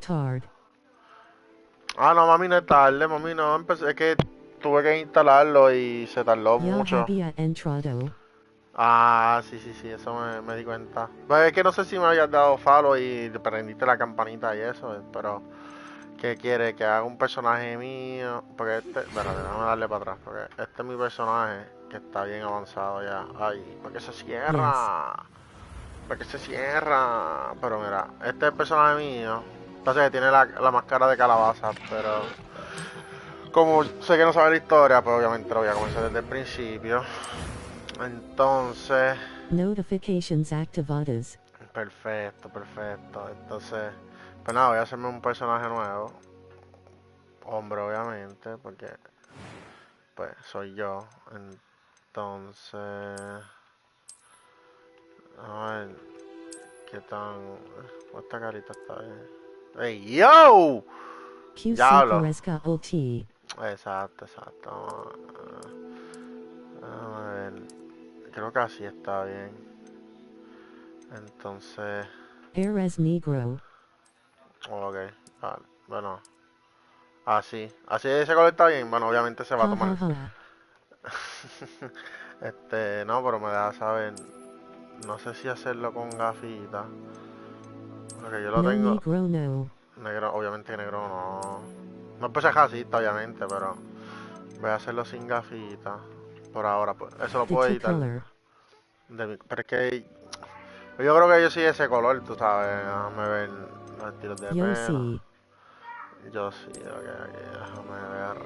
Hard. Ah, no, mami, no es tarde, mami, no. Es que tuve que instalarlo y se tardó Ya mucho. había entrado. Ah, sí, sí, sí, eso me di cuenta. Pues es que no sé si me habías dado follow y prendiste la campanita y eso, pero ¿qué quiere? Que haga un personaje mío. Porque este, espérate, déjame darle para atrás, porque este es mi personaje que está bien avanzado ya. Ay, ¿para qué se Yes. cierra? ¿Para qué se cierra? Pero mira, este es el personaje mío. Entonces que tiene la máscara de calabaza, pero como sé que no sabe la historia, pues obviamente lo voy a comenzar desde el principio. Entonces, Notifications activadas. perfecto, perfecto. Entonces, pues nada, voy a hacerme un personaje nuevo. Hombre, obviamente, porque pues soy yo. Entonces, a ver, qué tan... Esta carita está bien. ¡Ey, yo! QC Diablo. Peresca OT. Exacto, exacto. A ver, creo que así está bien. Entonces, Eres Negro. ok, vale. Bueno, así. Así ese color está bien. Bueno, obviamente se va a Ha tomar. ha ha. No, pero me deja saber. No sé si hacerlo con gafitas. Porque yo lo No tengo. Negro no. Negro, obviamente negro no. No es por ser racista, obviamente, pero voy a hacerlo sin gafitas. Por ahora, pues. Eso lo The puedo T editar. color. Pero es que yo creo que yo soy ese color, tú sabes. Déjame ver los estilos de Yo pelo. see. Yo sí, ok, ok, déjame ver.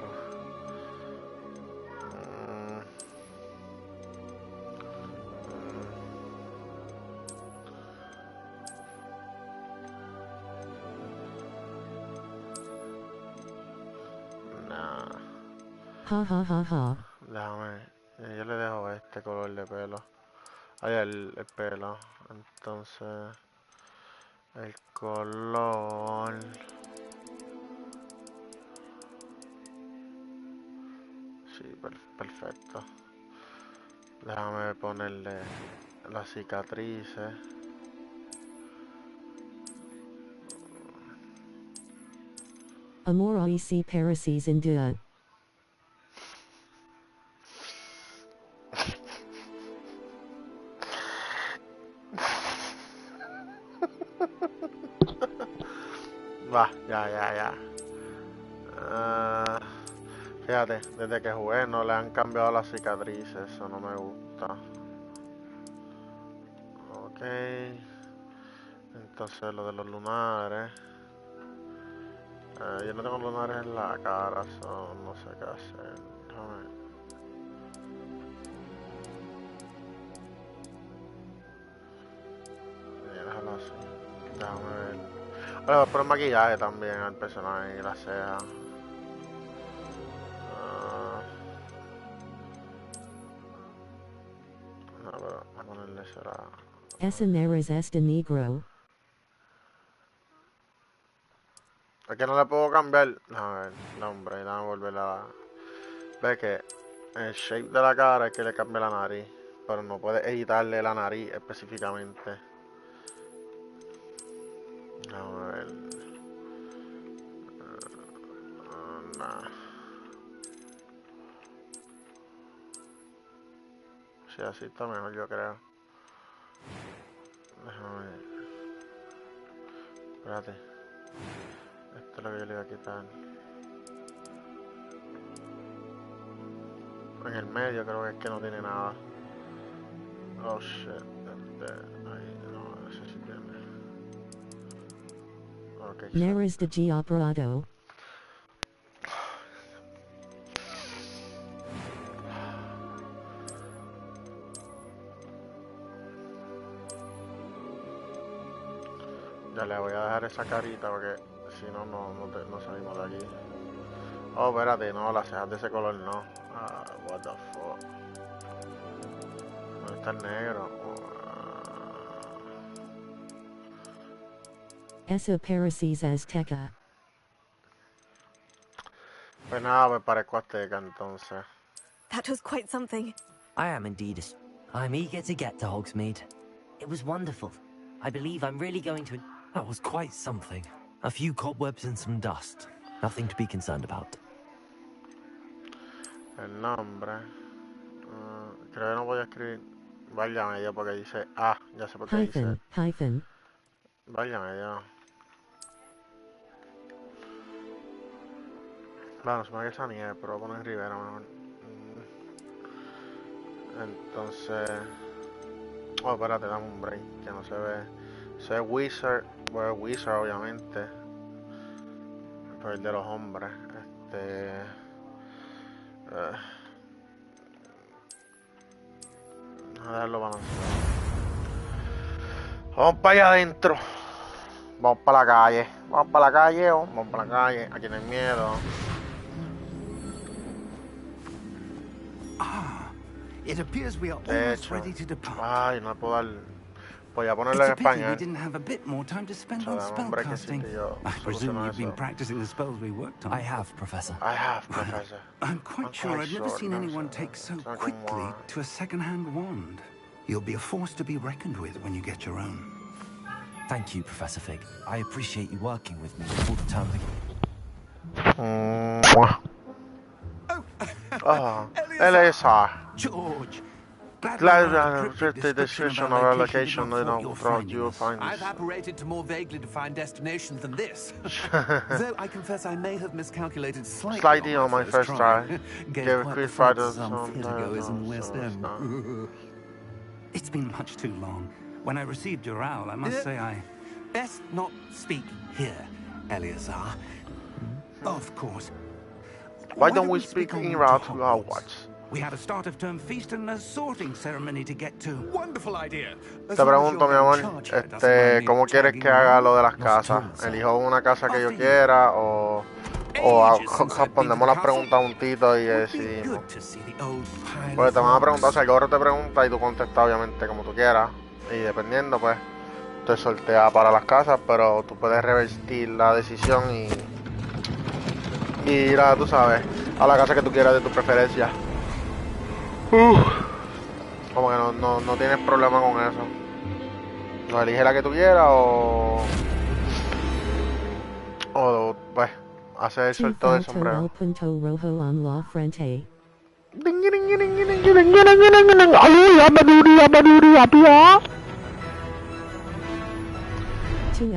Mm, nah, Ha ha ha ha. déjame. Yo le dejo este color de pelo. Ahí el pelo. Entonces, el color. Sí, perfecto. Déjame ponerle las cicatrices. Amor IC Parasies in Dua. Va, ya, ya, ya. Ah, fíjate, desde que jugué no le han cambiado las cicatrices, eso no me gusta. Ok, entonces lo de los lunares. Yo no tengo lunares en la cara, so no sé qué hacer. Déjame. Déjalo así. Déjame ver. Bueno, pero el maquillaje también al personaje y la ceja. Ah, no, pero a ponerle será. Essen eres este Negro. Es que no le puedo cambiar. A ver, nombre, déjame volver a. Ve que el shape de la cara es que le cambie la nariz. Pero no puede editarle la nariz específicamente. Déjame ver. Nah. Sí, así está mejor, yo creo. Déjame ver. Espérate. Esto es lo que yo le voy a quitar. En el medio creo que es que no tiene nada. Oh shit. Ahí, no, ese sí tiene. Ok, Neres de G Operado. ya le voy a dejar esa carita porque si no, no salimos de aquí. Oh, espérate, no, las cejas de ese color no. What the fuck. ¿Dónde está el negro? Essa Paraces Azteca. Pues nada, me parezco azteca entonces. That was quite something. I am indeed. I'm eager to get to Hogsmeade. It was wonderful. I believe I'm really going to... That was quite something. A few cobwebs and some dust. Nothing to be concerned about. El nombre. Creo que no voy a escribir. Válgame Dios, porque dice ya sé por qué dice. Hyphen. Válgame Dios. Bueno, se me que esa nieve, pero voy a poner Rivera mejor. Entonces. Oh, espérate, dame un break, que no se ve. Se ve Wizard. Bueno, Wizard, obviamente. Pero el de los hombres. A darlo balanceado. Vamos para allá adentro. Vamos para la calle. Vamos para la calle, vamos para la calle. Aquí no hay miedo. It appears we are De almost hecho. ready to depart. Ay, no puedo dar. Voy a It's ponerlo en a pity we español. didn't have a bit more time to spend So on dame un brequecito spellcasting. y yo I presume soluciono you've been eso. practicing the spells we worked on. I have, Professor. I have, Professor. I'm quite sure I've never seen anyone take so It's not quickly gonna to a second-hand wand. You'll be a force to be reckoned with when you get your own. Thank you, Professor Fig. I appreciate you working with me before the term begins. Oh, Eleazar. George! Glad the description of our location, you'll find I've this. apparated to more vaguely defined destinations than this. Though I confess I may have miscalculated Slightly on my first try. Gave Gave a quite quick the fight front to of some some theatregoers in the West so it's End. not- It's been much too long. When I received your owl, I must say I... Best not speak here, Eleazar. Of course. Why don't we speak on in to route to Hogwarts? Hogwarts? We have a start of term feast and a sorting ceremony to get to. Wonderful idea. Te pregunto, mi amor, ¿cómo quieres que haga lo de las casas? ¿Elijo una casa que yo quiera o respondemos las preguntas juntito y decidimos? Pues te van a preguntar, si el gorro te pregunta y tú contestas obviamente como tú quieras. Y dependiendo, pues, te sortea para las casas, pero tú puedes revertir la decisión y ir a, tú sabes, a la casa que tú quieras de tu preferencia. Como que no tienes problema con eso. No elige la que tú quieras o pues hace el sorteo del sombrero. El punto rojo en la frente.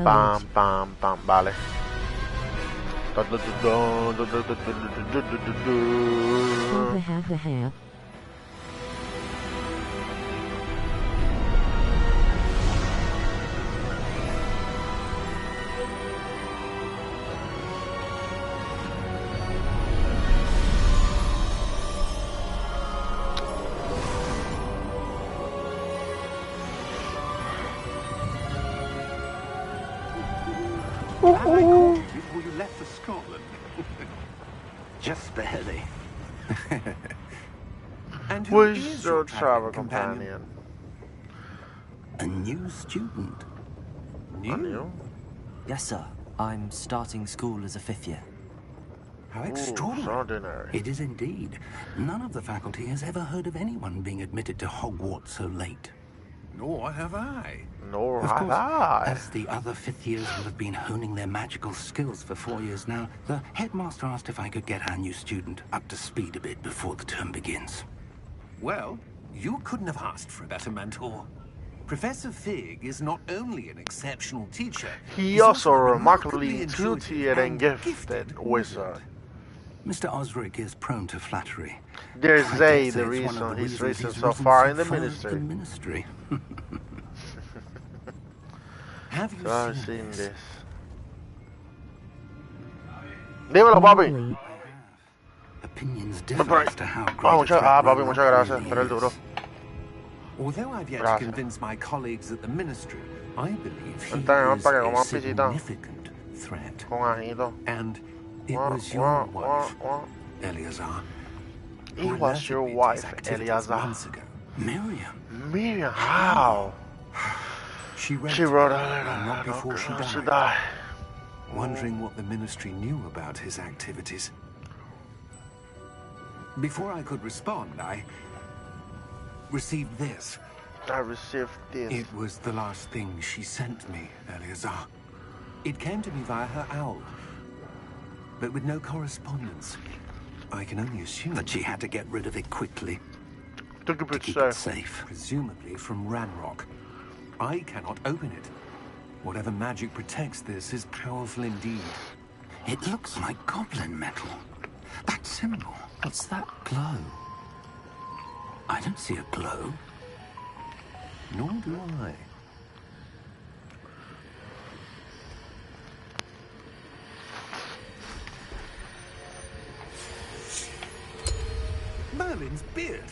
Pam, pam, pam, vale. Before you left for Scotland. Just barely. And who Who's is your your travel companion? companion? A new student. New? Yes, sir. I'm starting school as a 5th year. How Ooh, extraordinary. extraordinary. It is indeed. None of the faculty has ever heard of anyone being admitted to Hogwarts so late. Nor have I. Nor Of have course, I. as the other 5th years will have been honing their magical skills for 4 years now, the headmaster asked if I could get our new student up to speed a bit before the term begins. Well, you couldn't have asked for a better mentor. Professor Fig is not only an exceptional teacher, He also a remarkably intuitive and gifted wizard. Mr. Osric is prone to flattery. Dare I say dare the it's one of reason the he's reasons risen he's so risen far in the far ministry. ministry. Have you So I've seen seen this? this. Dímelo, papi. Opinions But differ right. as to how great Oh, a threat papi, Roanoke muchas gracias. really Pero el duro. is. Although I've yet to Gracias. convince my colleagues at the ministry, I believe he Está bien, is para que a comas pisita. significant threat. Con ajito. And It was your wife, Eleazar. It was your wife, Eleazar. Months ago. Miriam. Miriam, how? She wrote She wrote a a letter not before she died, died. wondering what the ministry knew about his activities. Before I could respond, I received this. I received this. It was the last thing she sent me, Eleazar. It came to me via her owl, but with no correspondence. I can only assume That she had to get rid of it quickly Took a to bit keep it safe. safe. presumably from Ranrock. I cannot open it. Whatever magic protects this is powerful indeed. It looks like goblin metal. That symbol. What's that glow? I don't see a glow. Nor do I. Merlin's beard.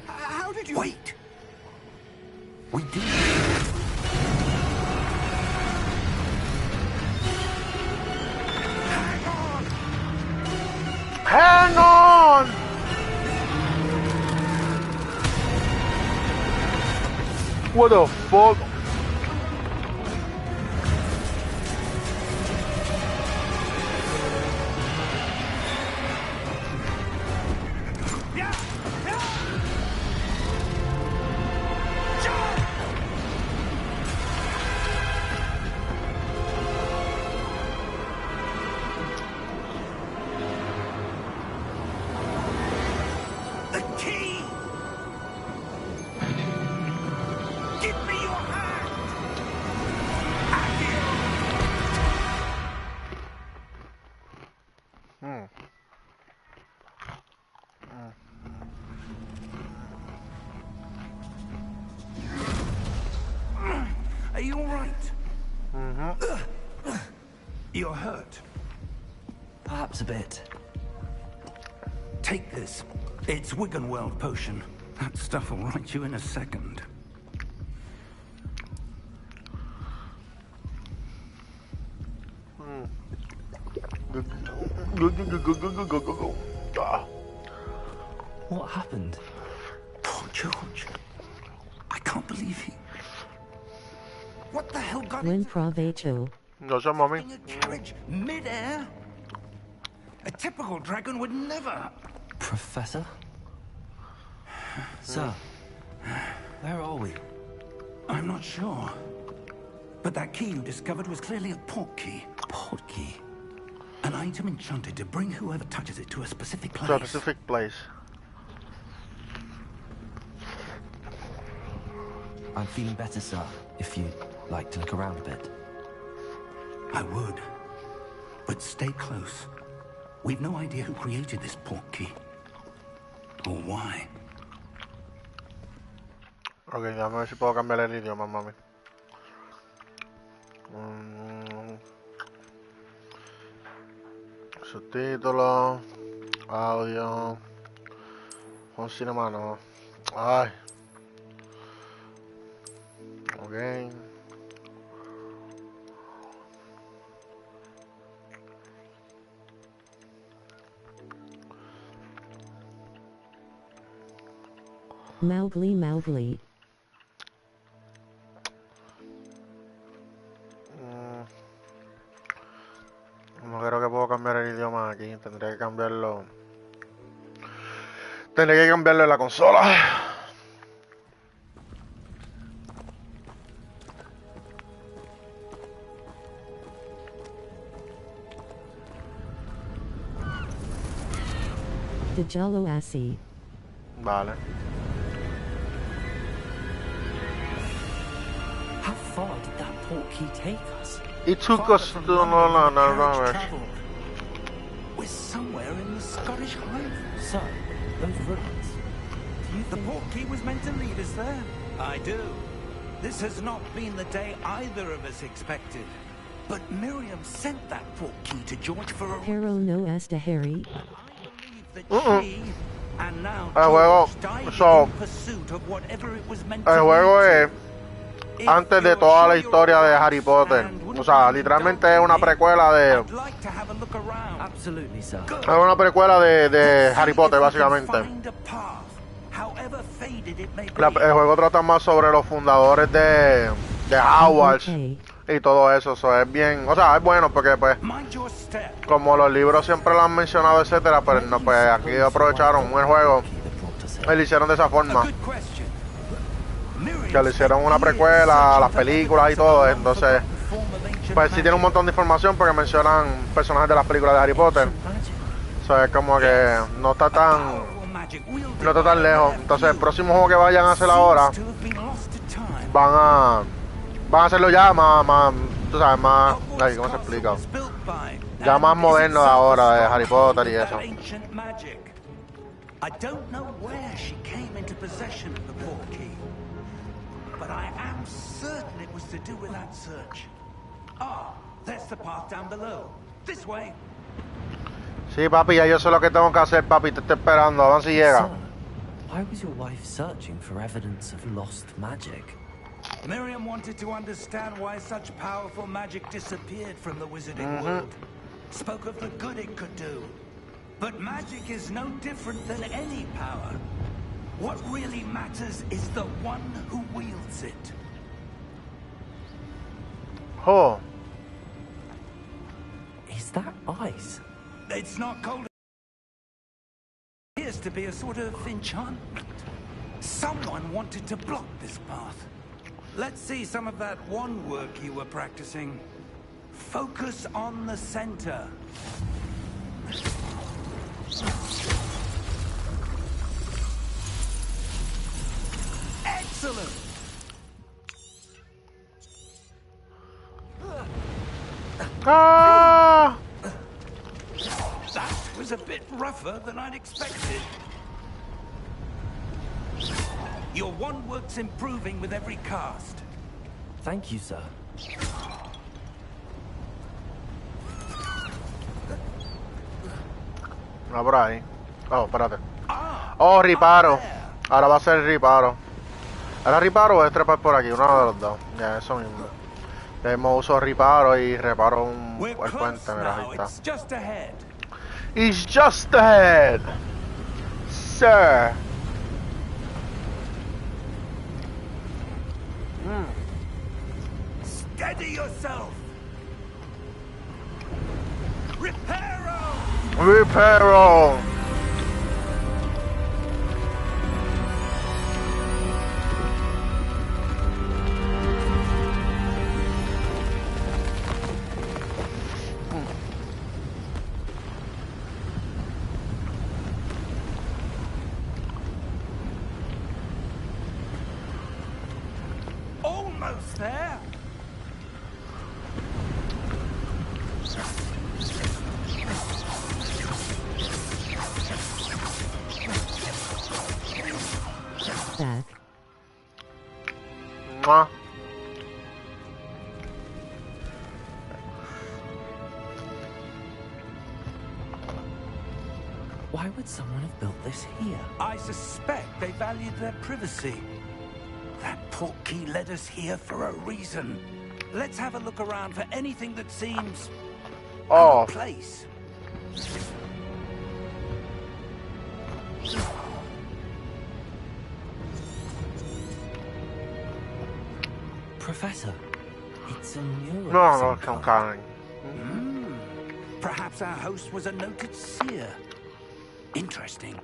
How did you... Wait. We did. Hang on! What the fuck? The key! Give me your hand! Are you all right? You're hurt. Perhaps a bit. Take this. It's Wiggenweld potion. That stuff will right you in a second. What happened? Poor George. I can't believe he... What the hell got Buen into provecho. No sé, mami. a carriage mid-air? A typical dragon would never... Professor? Sir, where are we? I'm not sure. But that key you discovered was clearly a port key. Portkey. An item enchanted to bring whoever touches it to a specific place. To a specific place. I'm feeling better, sir, if you'd like to look around a bit. I would. But stay close. We've no idea who created this port key. Or why. Ok, déjame ver si puedo cambiar el idioma, mami. Subtítulos, audio, un cinema no. Ay. Ok. Mowgli Mowgli. No creo que puedo cambiar el idioma aquí. Tendría que cambiarlo. Tendría que cambiarlo en la consola. Djalo Assi. Vale. How far did that portkey take us? It took us to no. We're somewhere in the Scottish Highlands. Sir, those ruins. Do you The think... port key was meant to lead us there. I do. This has not been the day either of us expected. But Miriam sent that port key to George for a Pero no esta Harry. that she and now El juego, George died so, in pursuit of whatever it was meant el to juego lead es to. antes de toda la historia de Harry Potter. O sea, literalmente es una precuela de Absolutely, sir. Es una precuela de Harry Potter, básicamente. Find a path, however faded it may be. El juego trata más sobre los fundadores de Hogwarts Okay. y todo eso. So, es bien, o sea, es bueno porque pues Mind your step. como los libros siempre lo han mencionado, etcétera, pero no, pues aquí aprovecharon un juego y lo hicieron de esa A forma. good question. Miriam Que le hicieron una precuela a las películas y todo, entonces pues sí tiene un montón de información porque mencionan personajes de las películas de Harry Potter. So, es como que no está tan lejos. Entonces el próximo juego que vayan a hacer ahora van a hacerlo ya más, tú sabes, más, ay, ¿cómo se explica? Ya más moderno de ahora, de Harry Potter y eso. I don't know where she came into possession of the portkey, but I am certain it was to do with that search. Ah, there's the path down below. This way. Sí, papi, ya yo sé lo que tengo que hacer, papi, te estoy esperando, a ver si llega. Sir, why was your wife searching for evidence of lost magic? Miriam wanted to understand why such powerful magic disappeared from the wizarding world. Spoke of the good it could do. But magic is no different than any power. What really matters is the one who wields it. Oh, Is that ice? It's not cold. It appears to be a sort of enchantment. Someone wanted to block this path. Let's see some of that wand work you were practicing. Focus on the center. Excellent! ah, That was a bit rougher than I'd expected. Your wand work's improving with every cast. Thank you, sir. no por ahí. Oh, espérate. Oh, Riparo. Ahora va a ser Riparo. ¿Era Riparo o es trepar por aquí? Uno de los dos. Ya, eso mismo. Hemos usado Riparo y reparo We're el close puente, mira, ahí now. está. It's just ahead. It's just ahead, sir. Steady yourself. Reparo! Reparo. Almost there. Back. Mwah. Why would someone have built this here? I suspect they valued their privacy. That portkey led us here for a reason. Let's have a look around for anything that seems out Oh, of place. Professor, it's a mural. no, of no, some son kind. Karen. Perhaps our host was a noted seer. Interesting.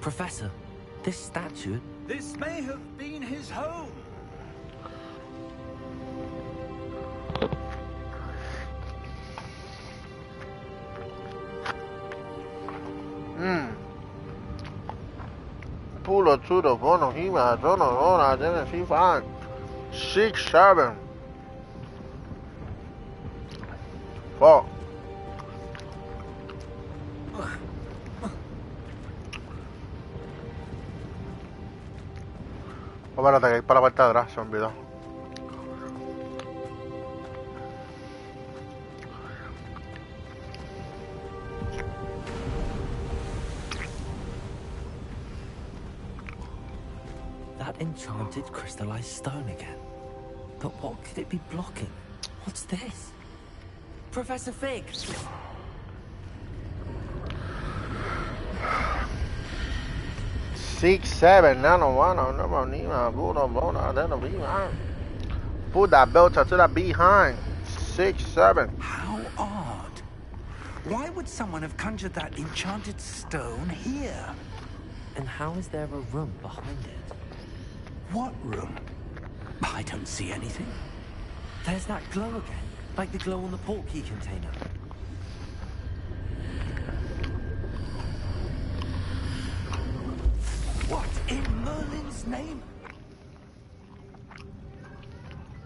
Professor, this statue. This may have been his home. Pull up to the one of him, I don't know, I didn't see fine. 6, 7. 4. Oh, espérate, que hay para la parte de atrás, se me olvidó. That enchanted crystallized stone again. But what could it be blocking? What's this? Professor Fig! 6-7 Put that belt to the behind. 6-7. How odd. Why would someone have conjured that enchanted stone here? And how is there a room behind it? What room? I don't see anything. There's that glow again, like the glow on the portkey container. What in Merlin's name?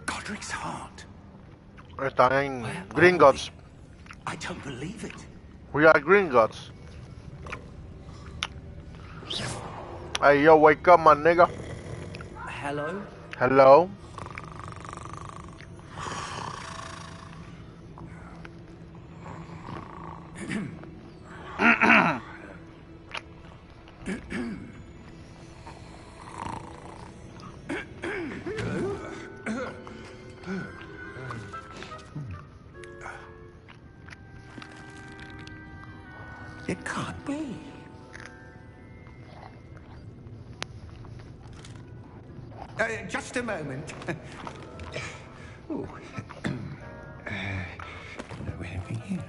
Godric's heart. Están en Gringotts. I don't believe it. We are Gringotts. Hey, yo, wake up, my nigga. Hello? Hello? It can't be. Just a moment. Ooh. Anything here?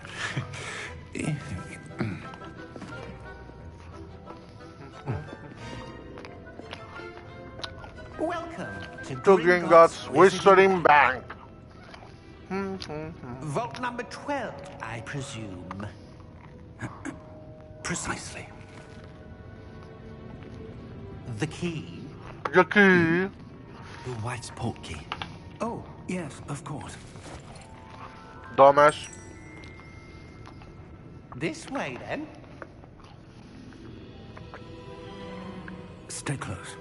Welcome to Gringotts Wizarding Bank. Vault number 12, I presume. Precisely. The key. The key. The White's portkey. Oh, yes, of course. Dumbass. This way, then. Stay close.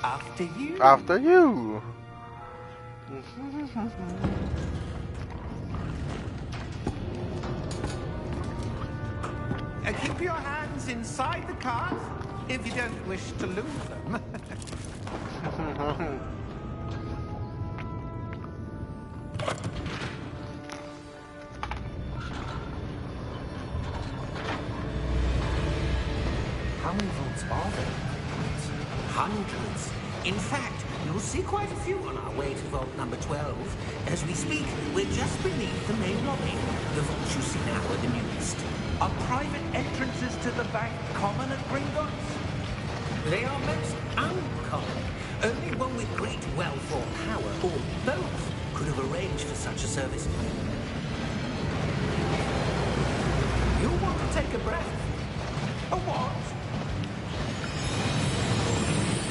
After you. After you. Keep your hands inside the cart if you don't wish to lose them. How many vaults are there? Hundreds. In fact, you'll see quite a few on our way to vault number 12. As we speak, we're just beneath the main lobby. The vaults you see now are the newest. Are private entrances to the bank common at Gringotts? They are most uncommon. Only one with great wealth or power, or both, could have arranged for such a service. You'll want to take a breath. A what?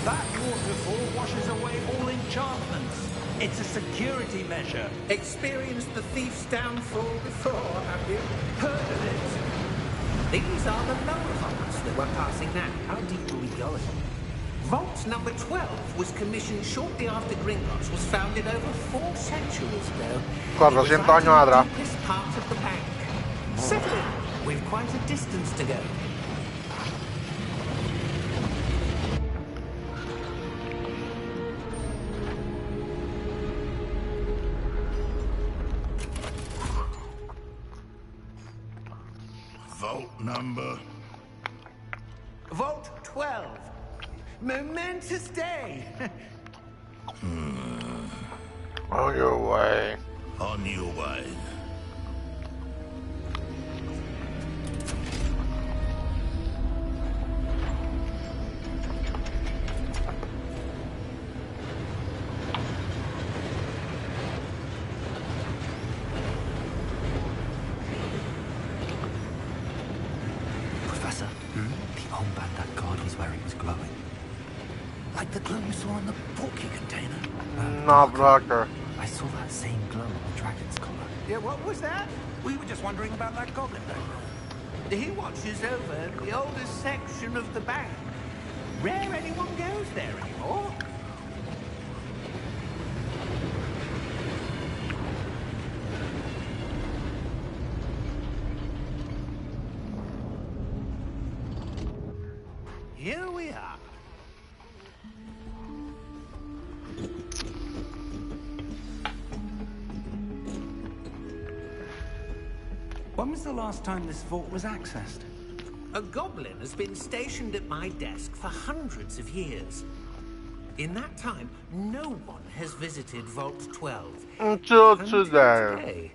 That waterfall washes away all enchantments. It's a security measure. Experienced the thief's downfall before, have you? Heard of it? These are the lower vaults that we're passing now. How deep are we going? Vault number 12 was commissioned shortly after Gringotts was founded over 4 centuries ago. 400 años atrás. The deepest part of the bank. Settle in. We've quite a distance to go. Vault number? Vault 12. Momentous day. On your way. On your way. Professor, the armband that guard was wearing was glowing. Like the glow you saw in the portkey container. No, blocker. I saw that same glow on the dragon's collar. Yeah, what was that? We were just wondering about that goblin back there. He watches over the oldest section of the bank. Rare anyone goes there anymore. here we are. When was the last time this vault was accessed? A goblin has been stationed at my desk for hundreds of years. In that time, no one has visited Vault 12. Until Until today. today.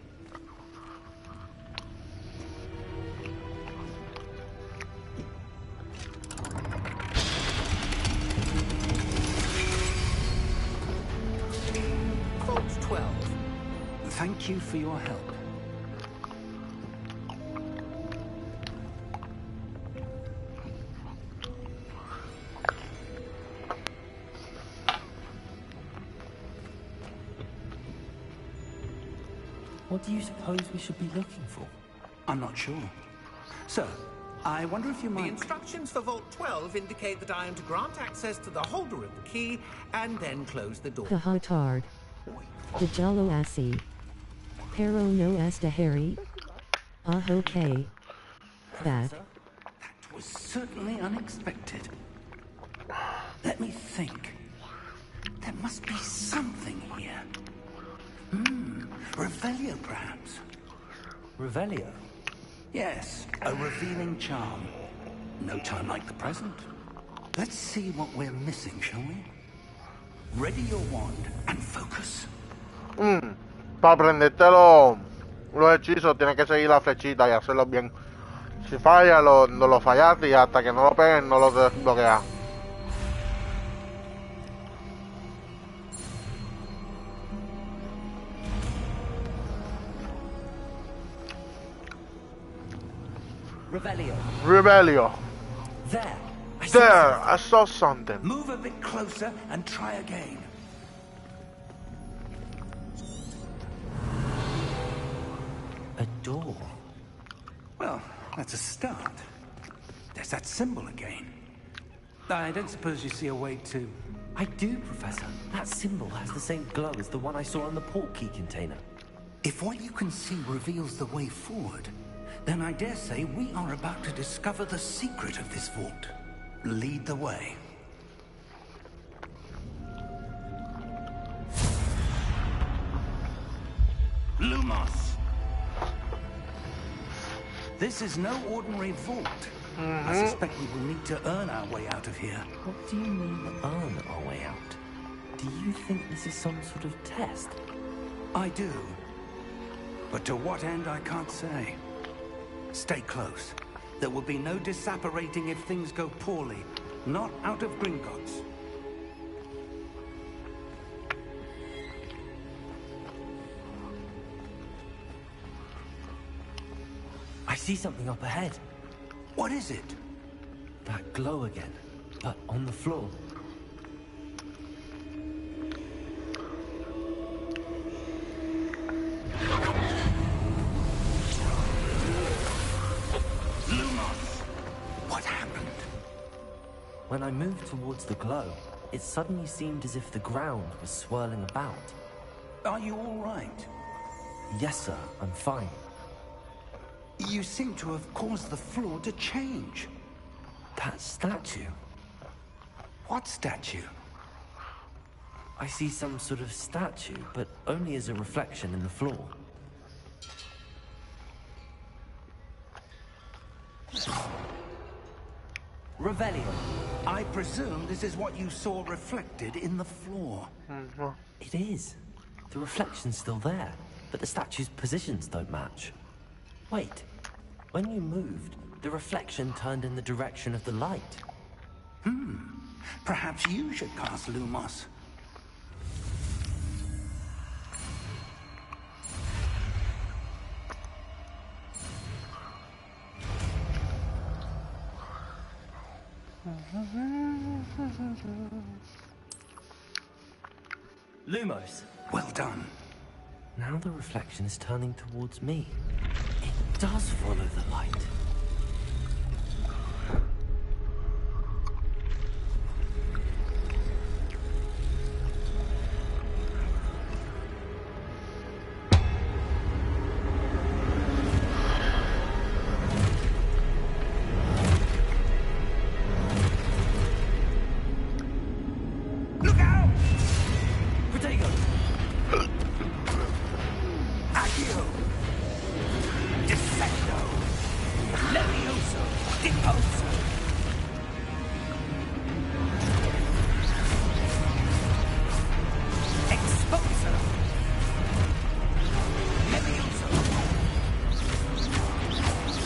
Vault 12. Thank you for your help. What do you suppose we should be looking for? I'm not sure. Sir, I wonder if you The might... instructions for Vault 12 indicate that I am to grant access to the holder of the key and then close the door. Kahotard. Dejalo Asi. Pero no esta Harry. Okay. That. That was certainly unexpected. Let me think. There must be something here. Revelio, perhaps. Revelio? Yes, a revealing charm. No time like the present. Let's see what we're missing, shall we? Ready your wand and focus. Para aprenderte los hechizos tienes que seguir la flechita y hacerlo bien. Si falla, no lo fallaste y hasta que no lo peguen no lo desbloqueas. Revelio. Rebelio. There. There, I saw something. Move a bit closer and try again. A door. Well, that's a start. There's that symbol again. I don't suppose you see a way to... I do, Professor. That symbol has the same glow as the one I saw on the port key container. If what you can see reveals the way forward, then I dare say we are about to discover the secret of this vault. Lead the way. Lumos! This is no ordinary vault. I suspect we will need to earn our way out of here. What do you mean, earn our way out? Do you think this is some sort of test? I do. But to what end, I can't say. Stay close. There will be no disapparating if things go poorly. Not out of Gringotts. I see something up ahead. What is it? That glow again, but on the floor. Lumos! What happened? When I moved towards the glow, it suddenly seemed as if the ground was swirling about. Are you all right? Yes, sir, I'm fine. You seem to have caused the floor to change. That statue. What statue? I see some sort of statue, but only as a reflection in the floor. Revelio. I presume this is what you saw reflected in the floor. It is. The reflection's still there, but the statue's positions don't match. Wait. When you moved, the reflection turned in the direction of the light. Perhaps you should cast Lumos. Lumos. Well done. Now the reflection is turning towards me. It does follow the light. Defendo. Levioso. Deposo. Exposo. Levioso.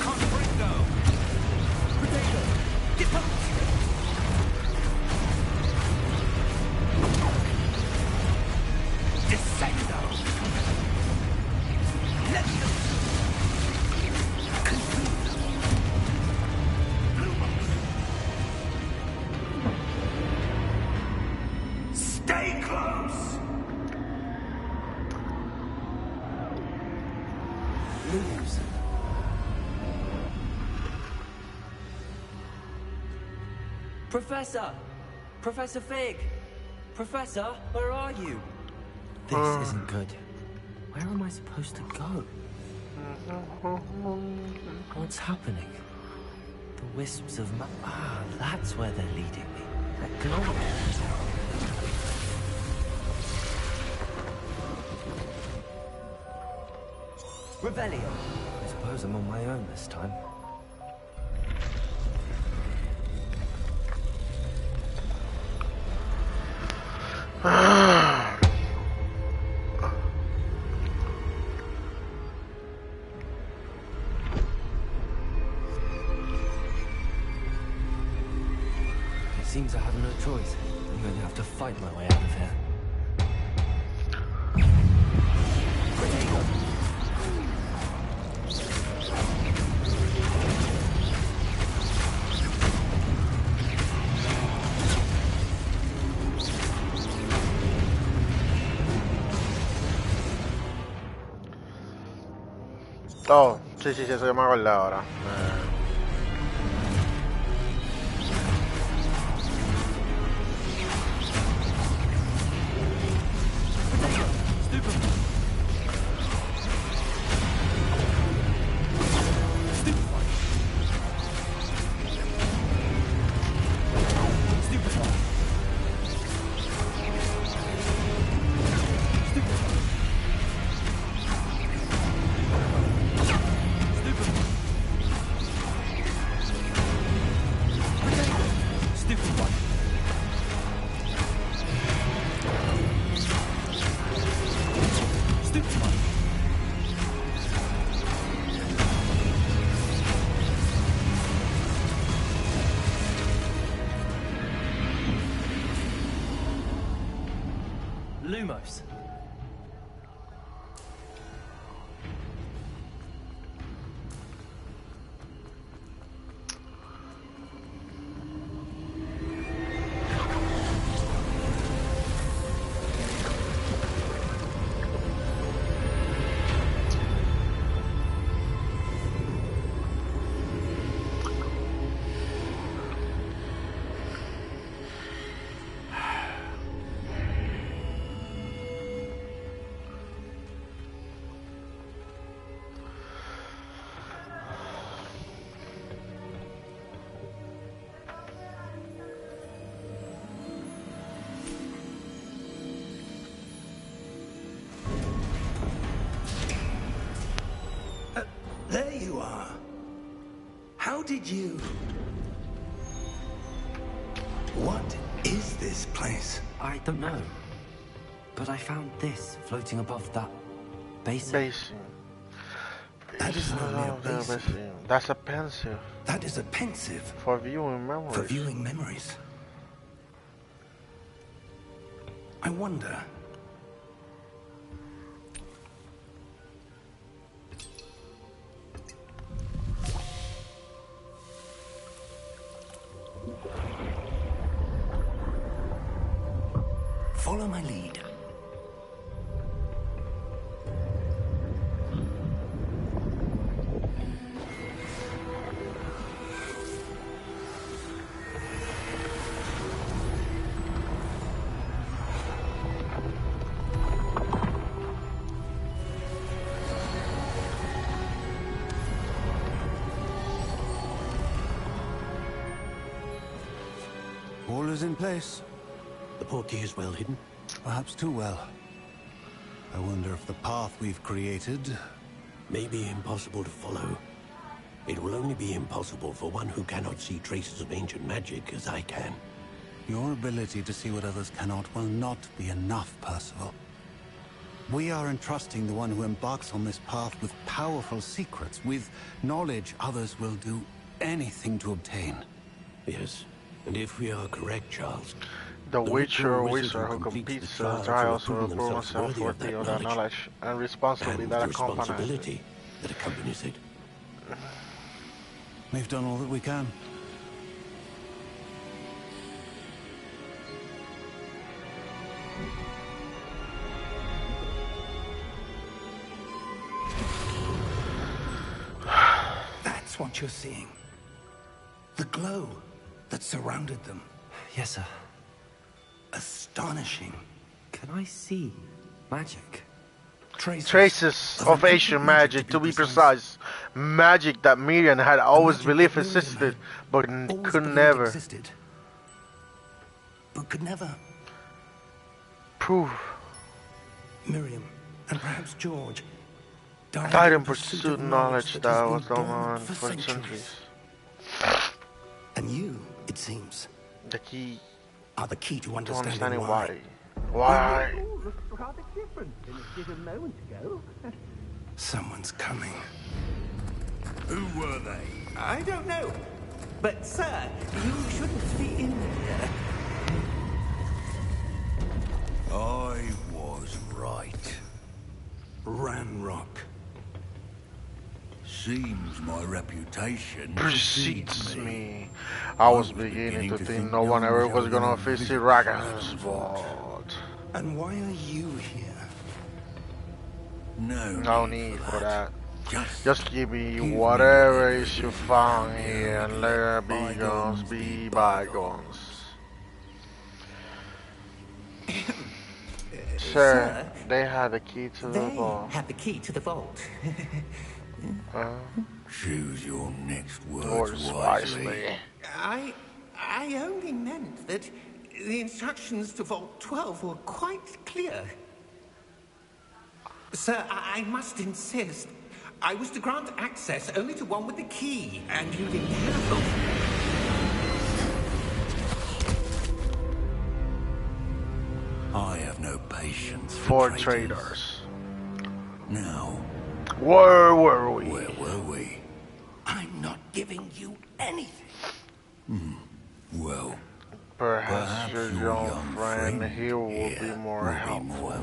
Confringo. Potato. Deposo. Descendo. Levioso. Stay close! Lumos. Professor! Professor Fig! Professor, where are you? This isn't good. Where am I supposed to go? What's happening? The wisps of that's where they're leading me. They're glowing. Revelio. I suppose I'm on my own this time. It seems I have no choice. I'm going to have to fight my way out of here. Oh, sí, sí, sí, eso yo me acordé ahora. Lumos. There you are. How did you... What is this place? I don't know. But I found this floating above that basin. Basin. That is not mere basin. That's a pensive. That is a pensive. For viewing memories. For viewing memories. I wonder... Follow my lead. All is in place. The portkey is well hidden. Perhaps too well. I wonder if the path we've created may be impossible to follow. It will only be impossible for one who cannot see traces of ancient magic as I can. Your ability to see what others cannot will not be enough, Percival. We are entrusting the one who embarks on this path with powerful secrets, with knowledge others will do anything to obtain. Yes, and if we are correct, Charles, The the witcher or wizard wizard who completes the trials will prove himself worthy of that knowledge and responsibility and that the accompanies it. responsibility that accompanies it. We've done all that we can. That's what you're seeing. The glow that surrounded them. Yes, sir. Astonishing. Can I see magic? Traces of ancient magic, to be precise. Magic that Miriam had always believed existed, but could never Existed, but could never. prove. Miriam, and perhaps George, Died in pursuit of knowledge that was going on for centuries. And you, it seems, The key are the key to to understanding understanding why. why. Rather different than it did a moment ago. Someone's coming. Who were they? I don't know. But, sir, you shouldn't be in here. I was right. Ranrock. Seems my reputation Precedes me. I was beginning to think no one ever was gonna visit Ravenswood. And why are you here? No need for that. Just give me whatever is you found here and let bygones be bygones. Sir, they had the key to the They vault. have the key to the vault. Choose your next Words words wisely. wisely. I only meant that the instructions to Vault 12 were quite clear. Sir, I must insist. I was to grant access only to one with the key, and you didn't have them. I have no patience For for traitors. Now, Where were we? where were we? I'm not giving you anything. Well, Perhaps perhaps your your young friend here will be more helpful.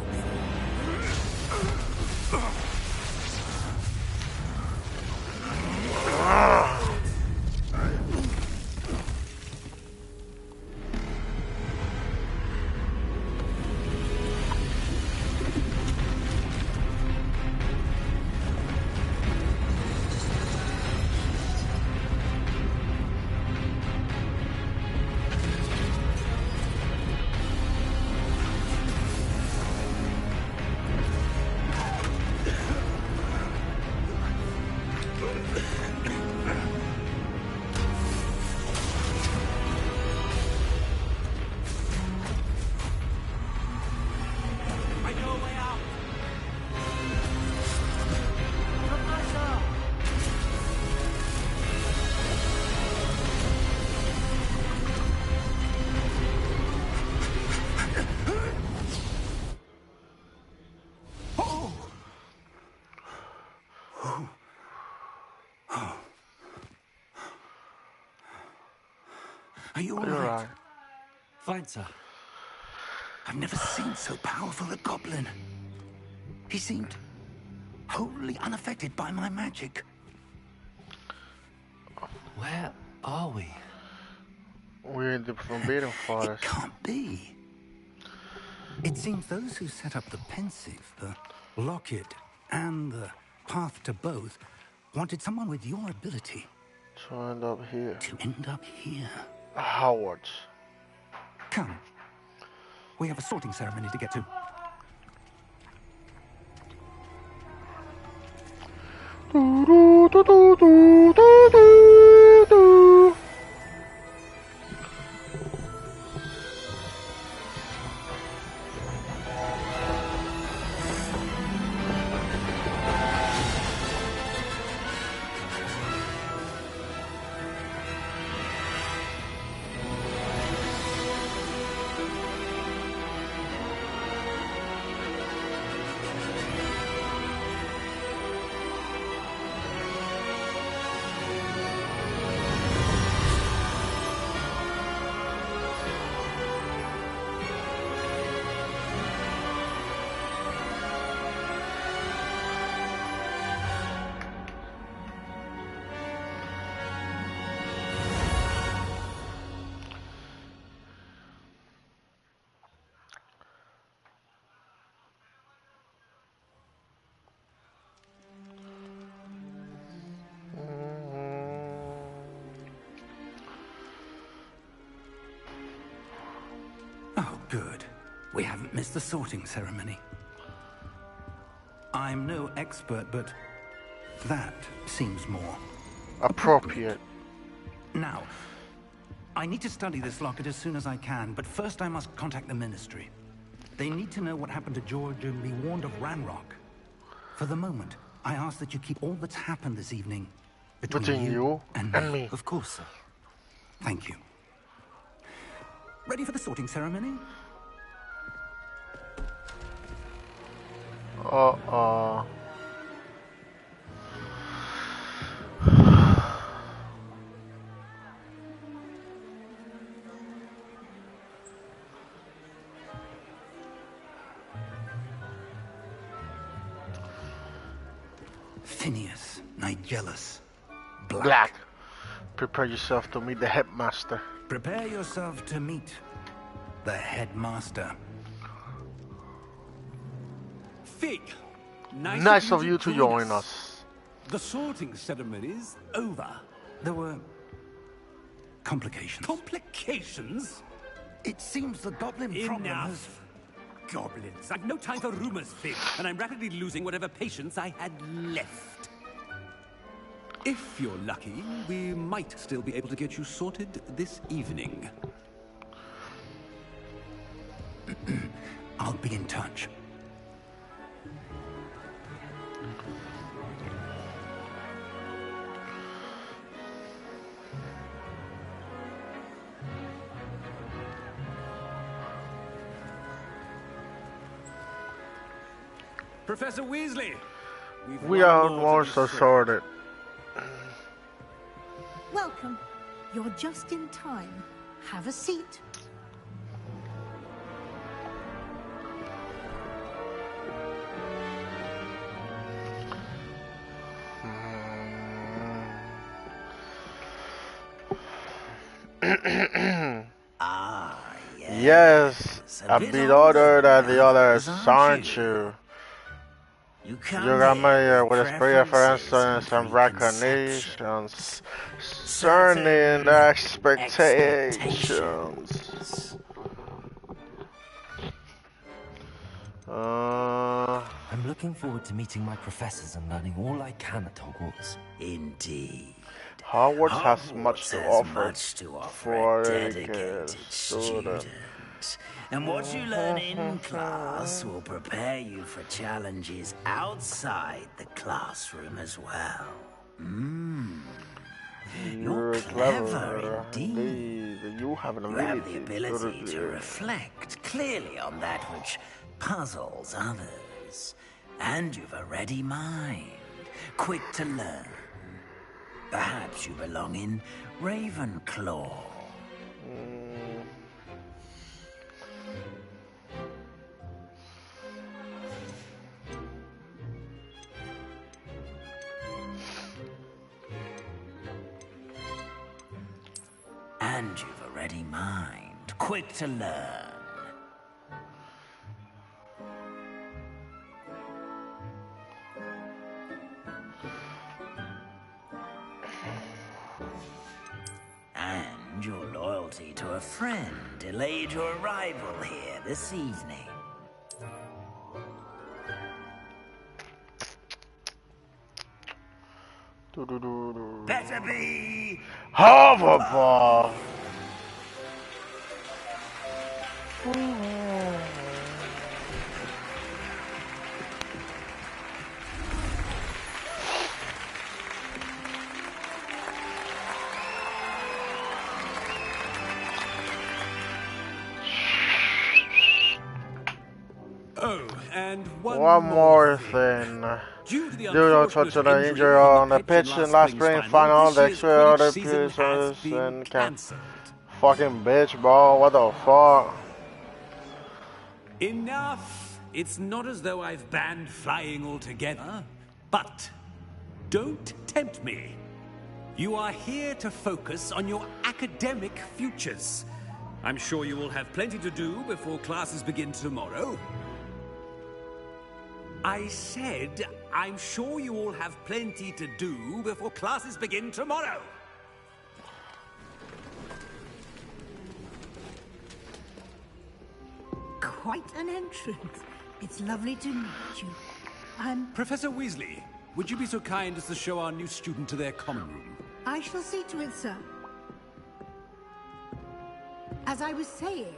Are you all You're right? right. Fine, sir. I've never seen so powerful a goblin. He seemed wholly unaffected by my magic. Where are we? We're in the Forbidden It Forest. can't be. It seems those who set up the Pensive, the Locket, and the Path to Both wanted someone with your ability To end up here. to end up here. Howard. Come. We have a sorting ceremony to get to. Good. We haven't missed the sorting ceremony. I'm no expert, but that seems more appropriate. Now, I need to study this locket as soon as I can, but first I must contact the Ministry. They need to know what happened to George and be warned of Ranrock. For the moment, I ask that you keep all that's happened this evening between you and me. Of course, sir. Thank you. Ready for the sorting ceremony? Phineas, Nigellus, Black. Prepare yourself to meet the headmaster. Prepare yourself to meet the headmaster. Fig, nice of you to join us. The sorting ceremony's over. There were complications. Complications? It seems the goblin problem has... Goblins. I've no time for rumors, Fig, and I'm rapidly losing whatever patience I had left. If you're lucky, we might still be able to get you sorted this evening. I'll be in touch. Professor Weasley, we are almost sorted. Welcome. You're just in time. Have a seat. Yes, a bit older than the others, aren't you? You got me with a spray of reference and recognitions, certain expectations. I'm looking forward to meeting my professors and learning all I can at Hogwarts. Indeed. Hogwarts has much to offer for dedicated students. And what you learn in class will prepare you for challenges outside the classroom as well. You're clever indeed. You have the ability to reflect clearly on that which puzzles others. And you've a ready mind, quick to learn. Perhaps you belong in Ravenclaw. And you've a ready mind, quick to learn. And your loyalty to a friend delayed your arrival here this evening. Better be Hufflepuff. Oh, and one more thing. Due to an injury on the pitch in last spring final, the extra other players and fucking bitch, bro. What the fuck? Enough. It's not as though I've banned flying altogether, but don't tempt me. You are here to focus on your academic futures. I'm sure you will have plenty to do before classes begin tomorrow. I said, I'm sure you all have plenty to do before classes begin tomorrow. quite an entrance. It's lovely to meet you. Professor Weasley, would you be so kind as to show our new student to their common room? I shall see to it, sir. As I was saying,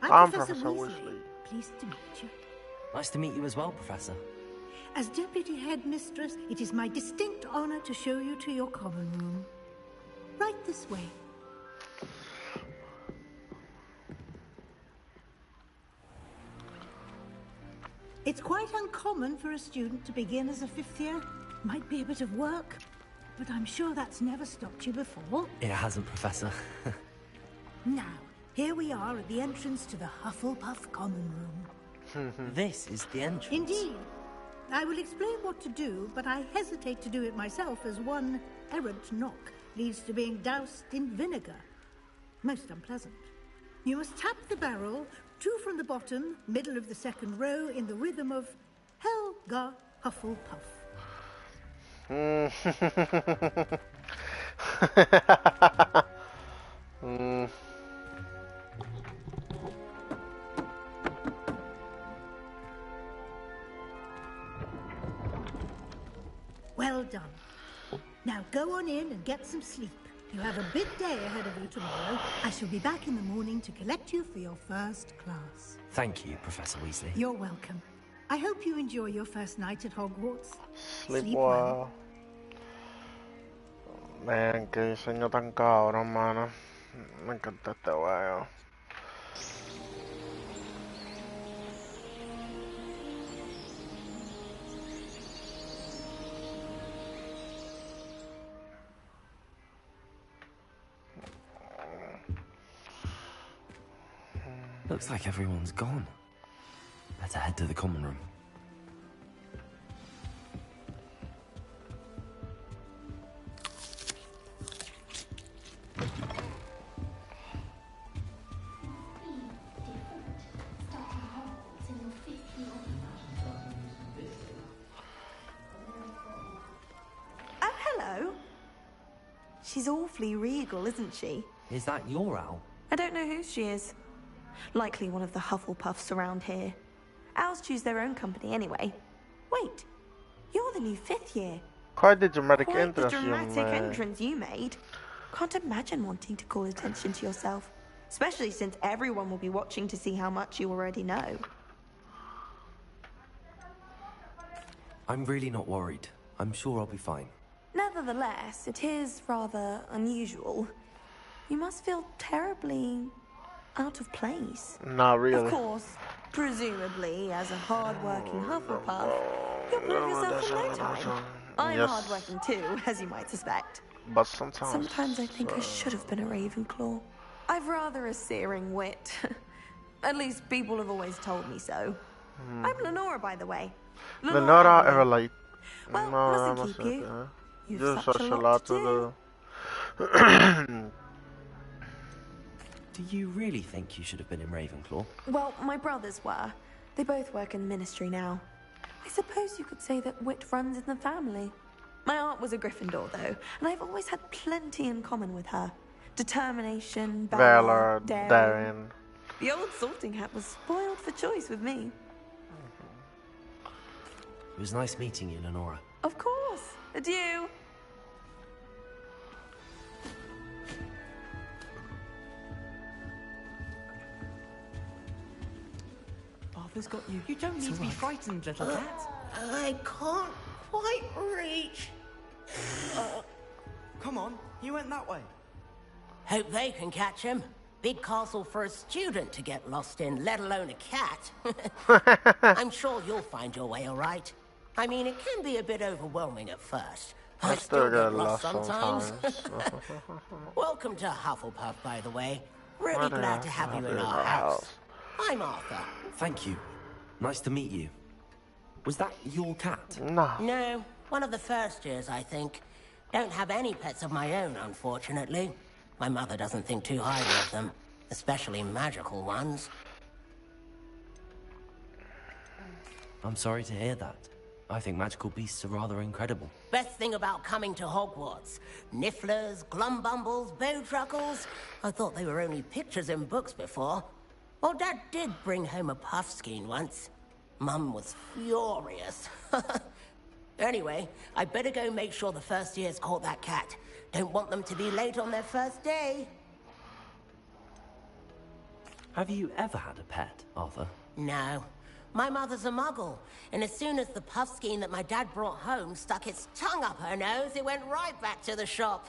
I'm Professor Weasley. Pleased to meet you. Nice to meet you as well, Professor. As Deputy Headmistress, it is my distinct honor to show you to your common room. Right this way. It's quite uncommon for a student to begin as a 5th year. Might be a bit of work, but I'm sure that's never stopped you before. It hasn't, Professor. Now, here we are at the entrance to the Hufflepuff common room. This is the entrance. Indeed. I will explain what to do, but I hesitate to do it myself as one errant knock leads to being doused in vinegar. Most unpleasant. You must tap the barrel, 2 from the bottom, middle of the 2nd row, in the rhythm of Helga Hufflepuff. Well done. Now go on in and get some sleep. You have a big day ahead of you tomorrow. I shall be back in the morning to collect you for your first class. Thank you, Professor Weasley. You're welcome. I hope you enjoy your first night at Hogwarts. Sleep well. Man, qué diseño tan cabrón, mano. Me encanta este juego. Looks like everyone's gone. Better head to the common room. Oh, hello. She's awfully regal, isn't she? Is that your owl? I don't know who she is. Likely one of the Hufflepuffs around here. Owls choose their own company anyway. Wait, you're the new 5th year. Quite the dramatic Quite the entrance dramatic you made. entrance you made. Can't imagine wanting to call attention to yourself. Especially since everyone will be watching to see how much you already know. I'm really not worried. I'm sure I'll be fine. Nevertheless, it is rather unusual. You must feel terribly out of place. Not really. Of course, presumably, as a hard-working Hufflepuff, you'll prove yourself in no time. I'm Yes. hard-working too, as you might suspect. But sometimes... Sometimes I think I should have been a Ravenclaw. I've rather a searing wit. At least people have always told me so. I'm Lenora, by the way. Lenora Everlight. Well, No, mustn't keep you. sé. You've There's such such a a lot lot to to do. do. Do you really think you should have been in Ravenclaw? Well, my brothers were. They both work in the ministry now. I suppose you could say that wit runs in the family. My aunt was a Gryffindor, though, and I've always had plenty in common with her. Determination, valor, Valor, daring. daring. The old sorting hat was spoiled for choice with me. It was nice meeting you, Lenora. Of course. Adieu. Arthur's got you. You don't need to be frightened, little cat. I can't quite reach. Come on, you went that way. Hope they can catch him. Big castle for a student to get lost in, let alone a cat. I'm sure you'll find your way all right. I mean, it can be a bit overwhelming at first. I still get lost sometimes. Welcome to Hufflepuff, by the way. Really glad to have you in our house. I'm Arthur. Thank you. Nice to meet you. Was that your cat? No, one of the first years, I think. Don't have any pets of my own, unfortunately. My mother doesn't think too highly of them, especially magical ones. I'm sorry to hear that. I think magical beasts are rather incredible. Best thing about coming to Hogwarts. Nifflers, Glumbumbles, Bowtruckles. I thought they were only pictures in books before. Well, Dad did bring home a puffskein once. Mum was furious. Anyway, I better go make sure the first years caught that cat. Don't want them to be late on their first day. Have you ever had a pet, Arthur? No. My mother's a muggle, and as soon as the puffskein that my dad brought home stuck its tongue up her nose, it went right back to the shop.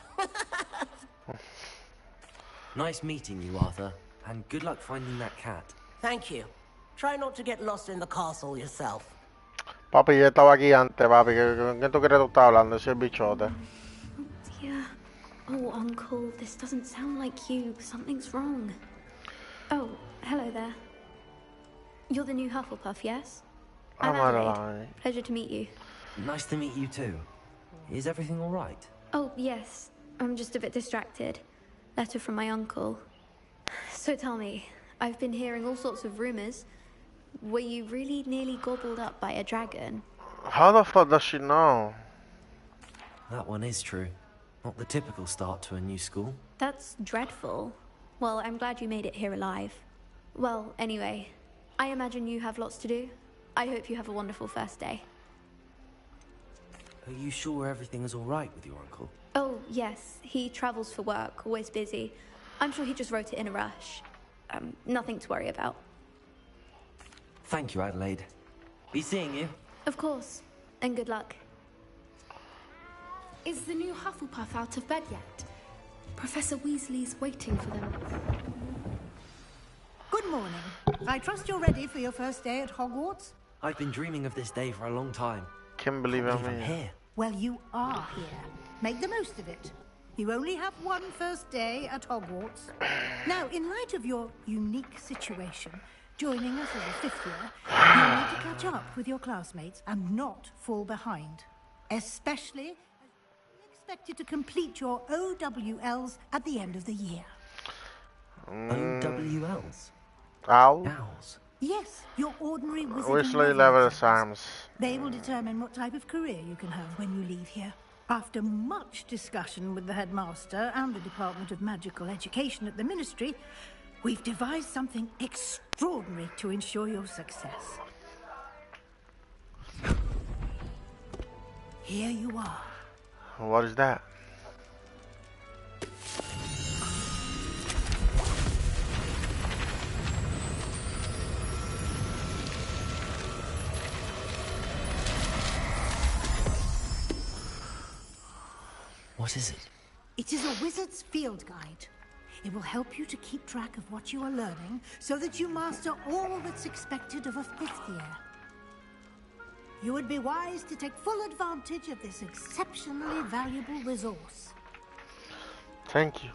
Nice meeting you, Arthur, and good luck finding that cat. Thank you. Try not to get lost in the castle yourself. Papi, yo estaba aquí antes, papi. ¿Con quién tú crees que tú estás hablando? Ese bichote. Dear. Oh, Uncle, this doesn't sound like you. Something's wrong. Oh, hello there. You're the new Hufflepuff, yes? I'm Adelaide. Pleasure to meet you. Nice to meet you too. Is everything all right? Oh, yes. I'm just a bit distracted. Letter from my uncle. So tell me, I've been hearing all sorts of rumors. Were you really nearly gobbled up by a dragon? How the fuck does she know? That one is true. Not the typical start to a new school. That's dreadful. Well, I'm glad you made it here alive. Well, anyway, I imagine you have lots to do. I hope you have a wonderful first day. Are you sure everything is all right with your uncle? Oh, yes. He travels for work, always busy. I'm sure he just wrote it in a rush. Nothing to worry about. Thank you, Adelaide. Be seeing you. Of course. And good luck. Is the new Hufflepuff out of bed yet? Professor Weasley's waiting for them. Good morning. I trust you're ready for your first day at Hogwarts? I've been dreaming of this day for a long time. Can't believe I'm here. Well, you are here. Make the most of it. You only have one first day at Hogwarts. Now, in light of your unique situation, joining us as a fifth year, you'll need to catch up with your classmates and not fall behind. Especially as you're expected to complete your OWLs at the end of the year. OWLs? Owls? Yes, your ordinary wizarding Weasley level exams. They will determine what type of career you can have when you leave here. After much discussion with the headmaster and the Department of Magical Education at the Ministry, we've devised something extraordinary to ensure your success. Here you are. What is that? What is it? It is a wizard's field guide. It will help you to keep track of what you are learning so that you master all that's expected of a fifth year. You would be wise to take full advantage of this exceptionally valuable resource. Thank you.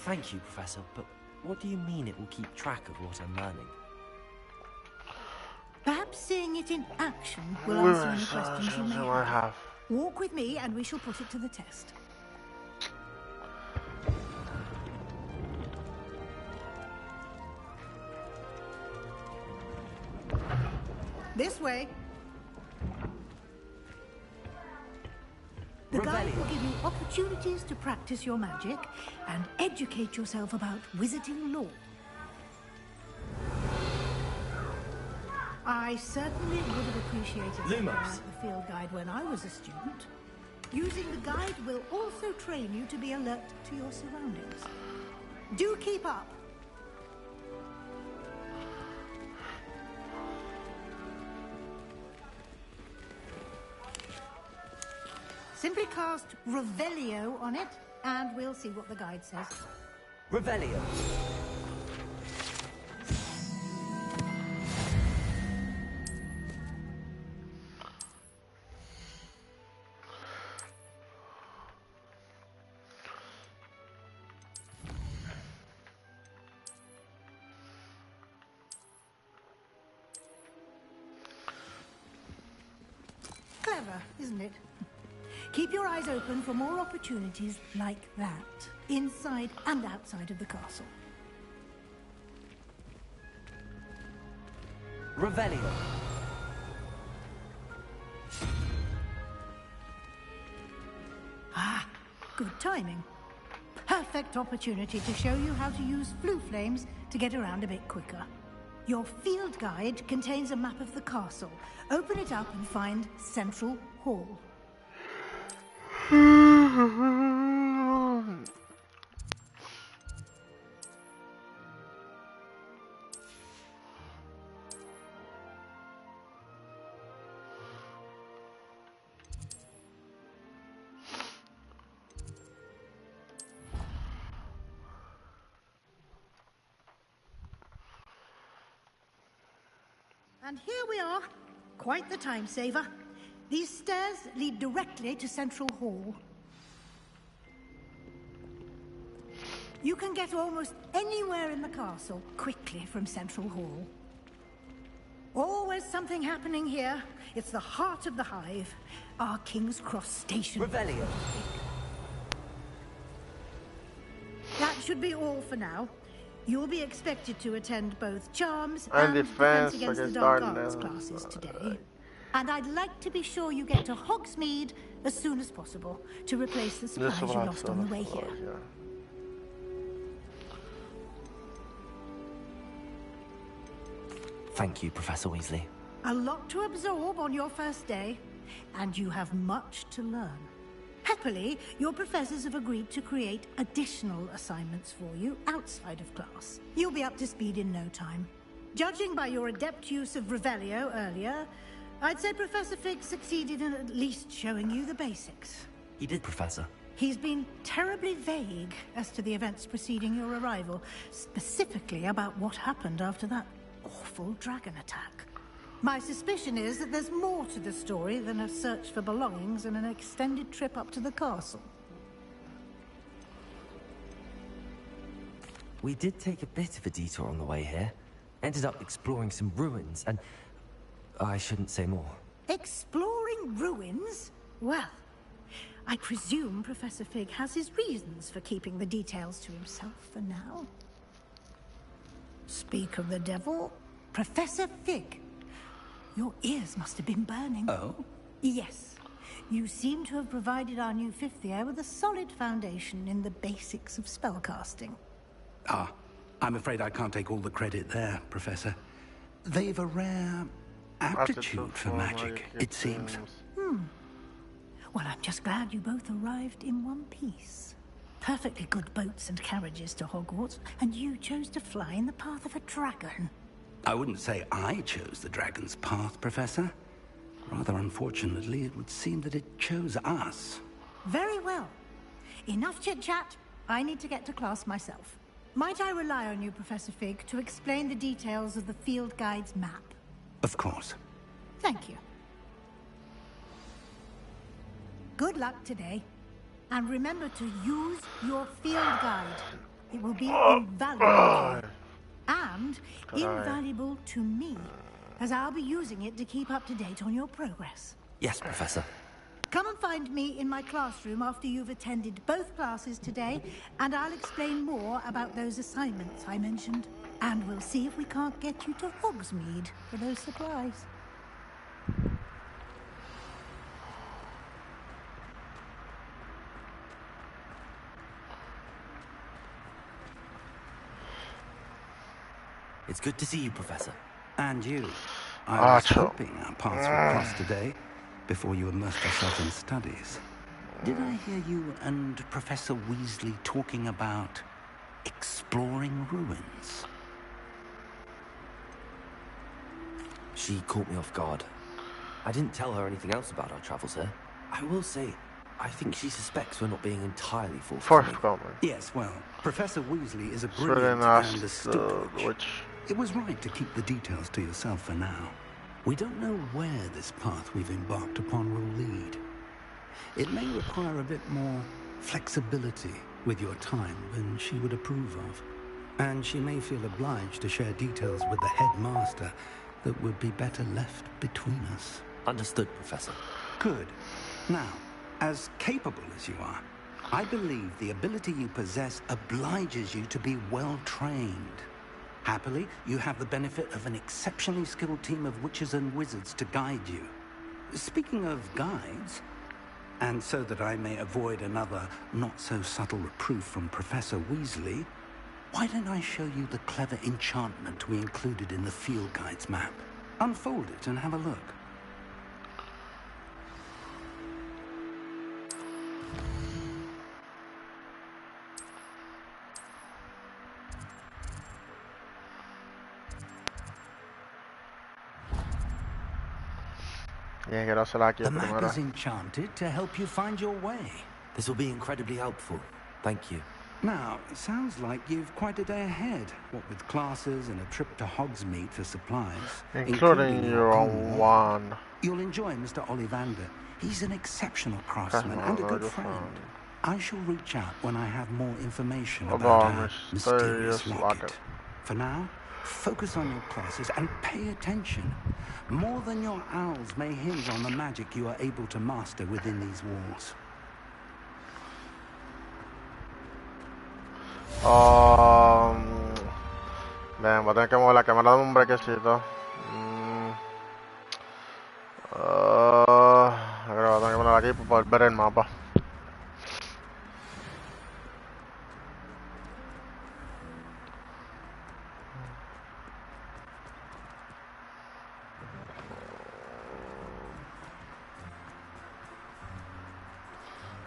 Thank you, Professor, but what do you mean it will keep track of what I'm learning? Perhaps seeing it in action will answer any questions you may have. Walk with me and we shall put it to the test. This way. The guide will give you opportunities to practice your magic and educate yourself about wizarding lore. I certainly would have appreciated something like the field guide when I was a student. Using the guide will also train you to be alert to your surroundings. Do keep up. Simply cast Revelio on it, and we'll see what the guide says. Revelio. Clever, isn't it? Keep your eyes open for more opportunities like that, inside and outside of the castle. Revelio. Ah, good timing. Ha! perfect opportunity to show you how to use flue flames to get around a bit quicker. Your field guide contains a map of the castle. Open it up and find Central Hall. And here we are. Quite the time saver. These stairs lead directly to Central Hall. You can get almost anywhere in the castle quickly from Central Hall. Always something happening here. It's the heart of the Hive, our King's Cross station. Revelio. That should be all for now. You'll be expected to attend both Charms and Defense Against the Dark Arts classes today. And I'd like to be sure you get to Hogsmeade as soon as possible to replace the supplies you lost on the way here. Thank you, Professor Weasley. A lot to absorb on your first day, and you have much to learn. Happily, your professors have agreed to create additional assignments for you outside of class. You'll be up to speed in no time. Judging by your adept use of Revelio earlier, I'd say Professor Fig succeeded in at least showing you the basics. He did, Professor. He's been terribly vague as to the events preceding your arrival, specifically about what happened after that awful dragon attack. My suspicion is that there's more to the story than a search for belongings and an extended trip up to the castle. We did take a bit of a detour on the way here. Ended up exploring some ruins and... I shouldn't say more. Exploring ruins? Well, I presume Professor Fig has his reasons for keeping the details to himself for now. Speak of the devil, Professor Fig. Your ears must have been burning. Oh? Yes. You seem to have provided our new fifth year with a solid foundation in the basics of spellcasting. Ah, I'm afraid I can't take all the credit there, Professor. They've a rare aptitude for magic, it seems. Well, I'm just glad you both arrived in one piece. Perfectly good boats and carriages to Hogwarts, and you chose to fly in the path of a dragon. I wouldn't say I chose the dragon's path, Professor. Rather unfortunately, it would seem that it chose us. Very well. Enough chit-chat. I need to get to class myself. Might I rely on you, Professor Fig, to explain the details of the field guide's map? Of course. Thank you. Good luck today. And remember to use your field guide. It will be invaluable. And invaluable to me, as I'll be using it to keep up to date on your progress. Yes, Professor. Come and find me in my classroom after you've attended both classes today, and I'll explain more about those assignments I mentioned. And we'll see if we can't get you to Hogsmeade for those supplies. It's good to see you, Professor. And you. I was hoping our paths would cross today, before you immersed yourself in studies. Did I hear you and Professor Weasley talking about exploring ruins? She caught me off guard. I didn't tell her anything else about our travels here. I will say, I think she suspects we're not being entirely forthcoming. Yes, well, Professor Weasley is a brilliant and astute witch. It was right to keep the details to yourself for now. We don't know where this path we've embarked upon will lead. It may require a bit more flexibility with your time than she would approve of. And she may feel obliged to share details with the headmaster that would be better left between us. Understood, Professor. Good. Now, as capable as you are, I believe the ability you possess obliges you to be well trained. Happily, you have the benefit of an exceptionally skilled team of witches and wizards to guide you. Speaking of guides, And so that I may avoid another not-so-subtle reproof from Professor Weasley, why don't I show you the clever enchantment we included in the field guide's map? Unfold it and have a look. The map is enchanted to help you find your way. This will be incredibly helpful. Thank you. Now, it sounds like you've quite a day ahead, what with classes and a trip to Hogsmeade for supplies. Including your own wand. You'll enjoy Mr. Ollivander. He's an exceptional craftsman and a good friend. I shall reach out when I have more information about our mysterious locket. For now, focus on your classes and pay attention. More than your owls may hinge on the magic you are able to master within these walls. Bien, voy a tener que mover la cámara de un brequecito. Creo que voy a tener que poner aquí para poder ver el mapa.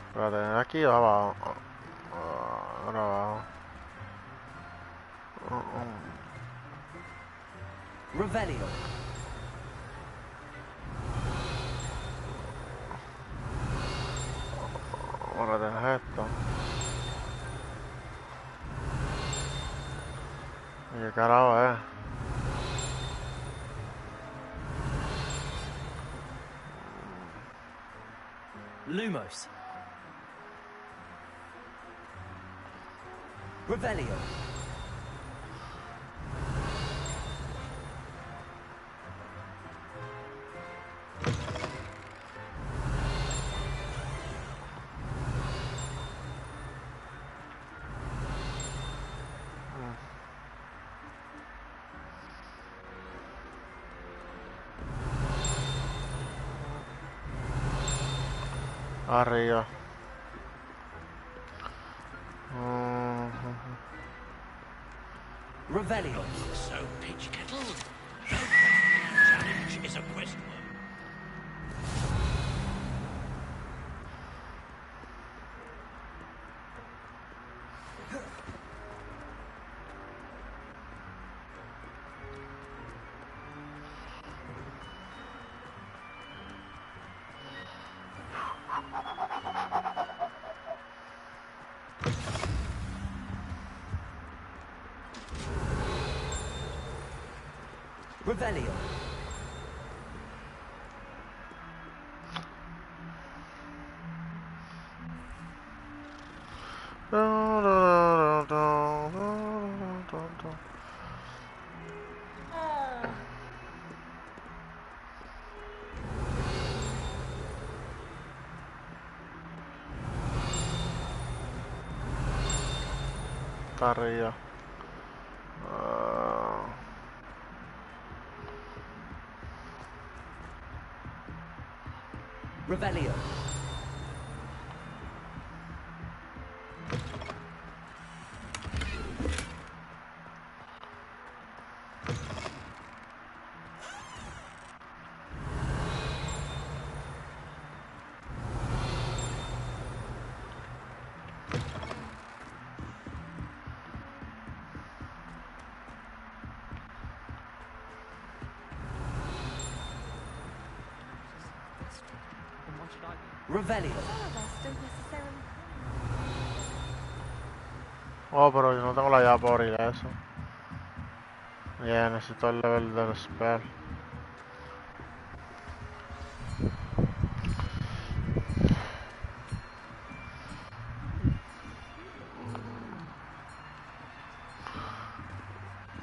Espérate, aquí o abajo. Ahora abajo. Revelio. Ahora tenés esto. ¿Y qué carajo es? Lumos. Revelio. Arriba. Revelio. So, Pitch Kettle, no challenge is a quest worm. Revelio. Está arriba. Revelio. Revelio. Oh, pero yo no tengo la llave para abrir eso. Yeah, necesito el level del spell.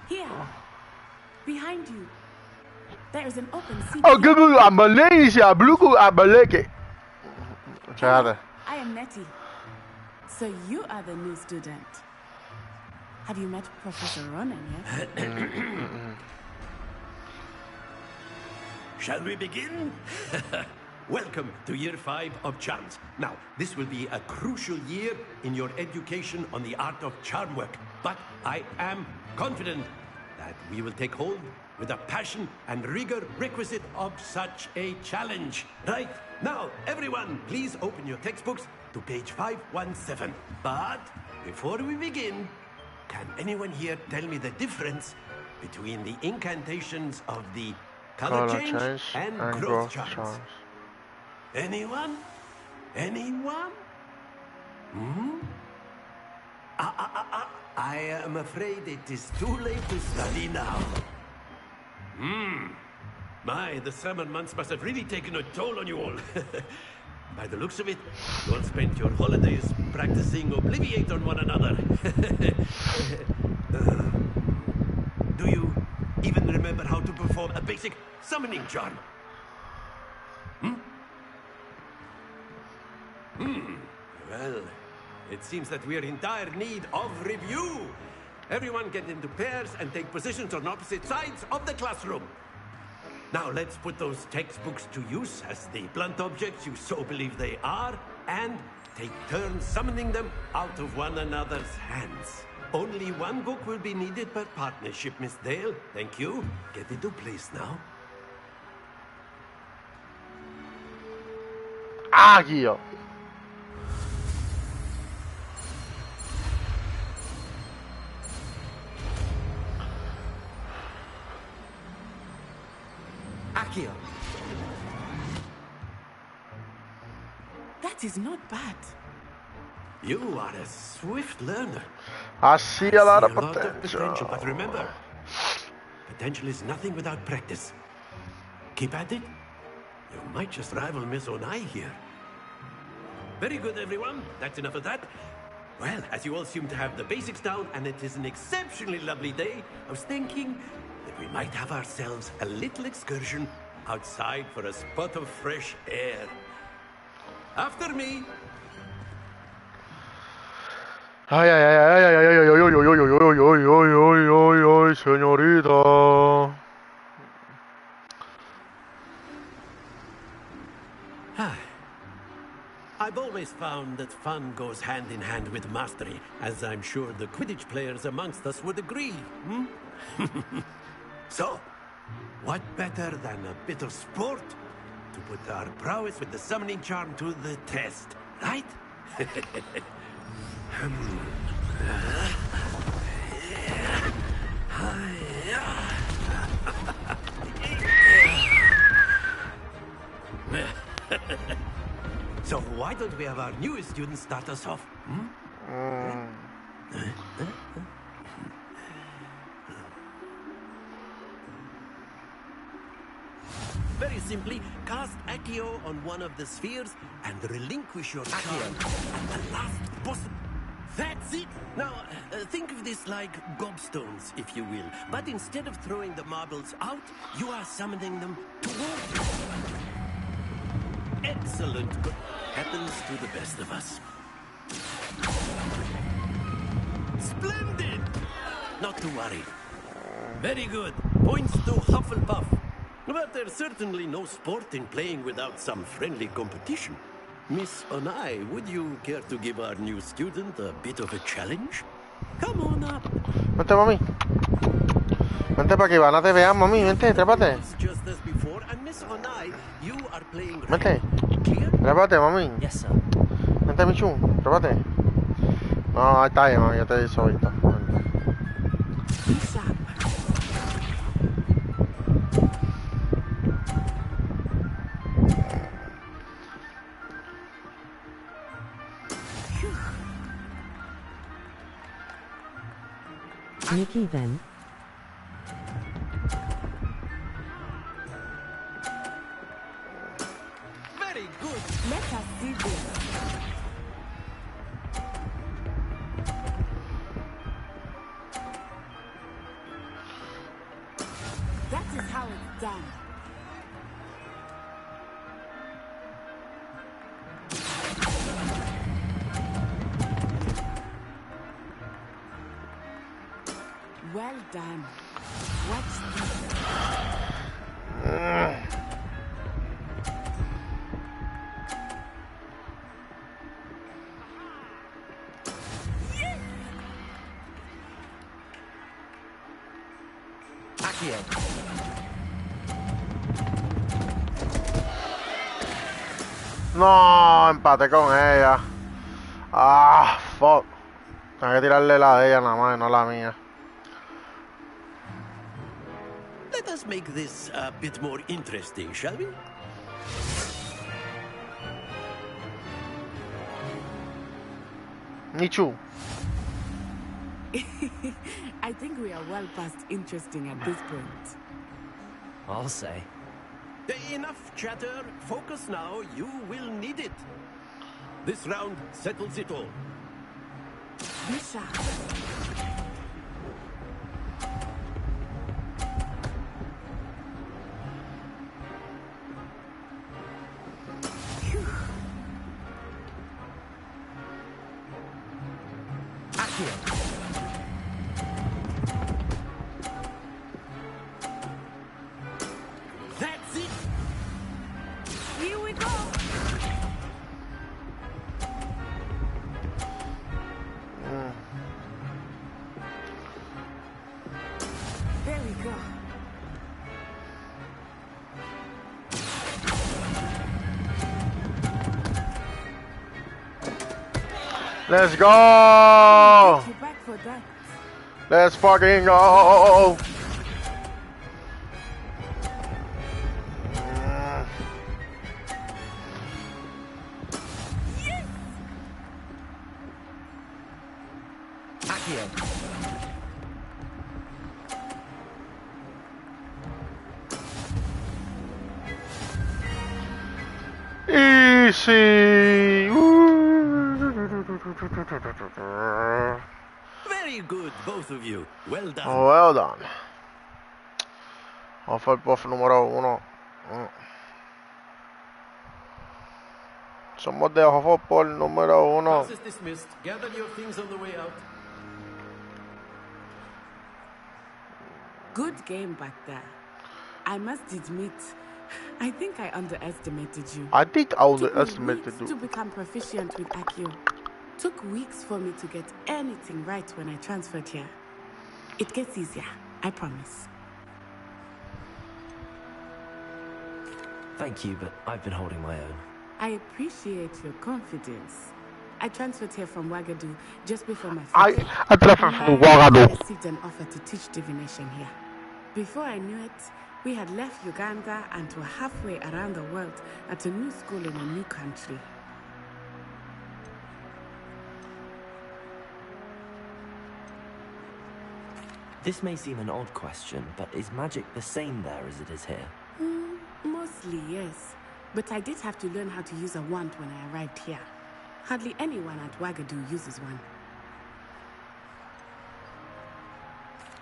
Here, behind you, there is an open seat. Oh, good, I'm Malaysia, blue, I'm Malaysia. I am Nettie. So you are the new student. Have you met Professor Ronan yet? Shall we begin? welcome to Year 5 of Charms. Now, this will be a crucial year in your education on the art of charm work, but I am confident that we will take hold with the passion and rigor requisite of such a challenge. Right, now, everyone, please open your textbooks to page 517. But before we begin, can anyone here tell me the difference between the incantations of the color change and growth charms? Anyone? Anyone? Hmm? I am afraid it is too late to study now. My, the summer months must have really taken a toll on you all. By the looks of it, you all spent your holidays practicing Obliviate on one another. Do you even remember how to perform a basic summoning charm? Well, it seems that we are in dire need of review. Everyone get into pairs and take positions on opposite sides of the classroom. Now let's put those textbooks to use as the blunt objects you so believe they are, and take turns summoning them out of one another's hands. Only one book will be needed per partnership, Miss Dale. Thank you. Get into place now. Accio. Accio. That is not bad. You are a swift learner. I see a lot of potential. But remember, potential is nothing without practice. Keep at it. You might just rival Miss Onai here. Very good, everyone. That's enough of that. Well, as you all seem to have the basics down, and it is an exceptionally lovely day, I was thinking that we might have ourselves a little excursion outside for a spot of fresh air. After me. Ay, ay, ay, ay, ay, ay, ay, ay, ay, ay, ay, ay, señorita. I've always found that fun goes hand in hand with mastery, as I'm sure the Quidditch players amongst us would agree. So, what better than a bit of sport to put our prowess with the summoning charm to the test, right? So why don't we have our newest student start us off? Very simply, cast Accio on one of the spheres and relinquish your charm at the last possible... That's it! Now, think of this like gobstones, if you will. But instead of throwing the marbles out, you are summoning them toward you. Excellent. Happens to the best of us. Splendid! Not to worry. Very good. Points to Hufflepuff. But there's certainly no sport in playing without some friendly competition. Miss Onai, would you care to give our new student a bit of a challenge? Come on up. Vente, mami. Vente para que Ivana te vea, mami. Vente, trépate. Just as before, and Miss Onai, you are playing. Vente. Trépate, mami. Yes, sir. Vente, Michu. Trépate. No, ahí está bien, mami. Ya te hice ahorita. Nikki then. Very good. Let us see this. That is how it's done. Well done. Watch this. Accio. No, empate con ella. Ah, fuck. Tengo que tirarle la de ella nada más, no la mía. Let us make this a bit more interesting, shall we? Nichu. I think we are well past interesting at this point. I'll say. Enough chatter. Focus now. You will need it. This round settles it all. Misha. That's it. Here we go. There we go. Let's go. Get you back for that. Let's fucking go. Easy. Very good, both of you. Well done. Well done. Hufflepuff número 1. Somos de Hufflepuff número 1. Class is dismissed. Gather your things on the way out. Good game back there. I must admit, I think I underestimated you. I think I underestimated you. To become proficient with Accio. Took weeks for me to get anything right when I transferred here. It gets easier, I promise. Thank you, but I've been holding my own. I appreciate your confidence. I transferred here from Wagadu just before my I transferred from Wagadu. I received an offer to teach divination here. Before I knew it, we had left Uganda and were halfway around the world at a new school in a new country. This may seem an odd question, but is magic the same there as it is here? Mostly, yes. But I did have to learn how to use a wand when I arrived here. Hardly anyone at Wagadu uses one.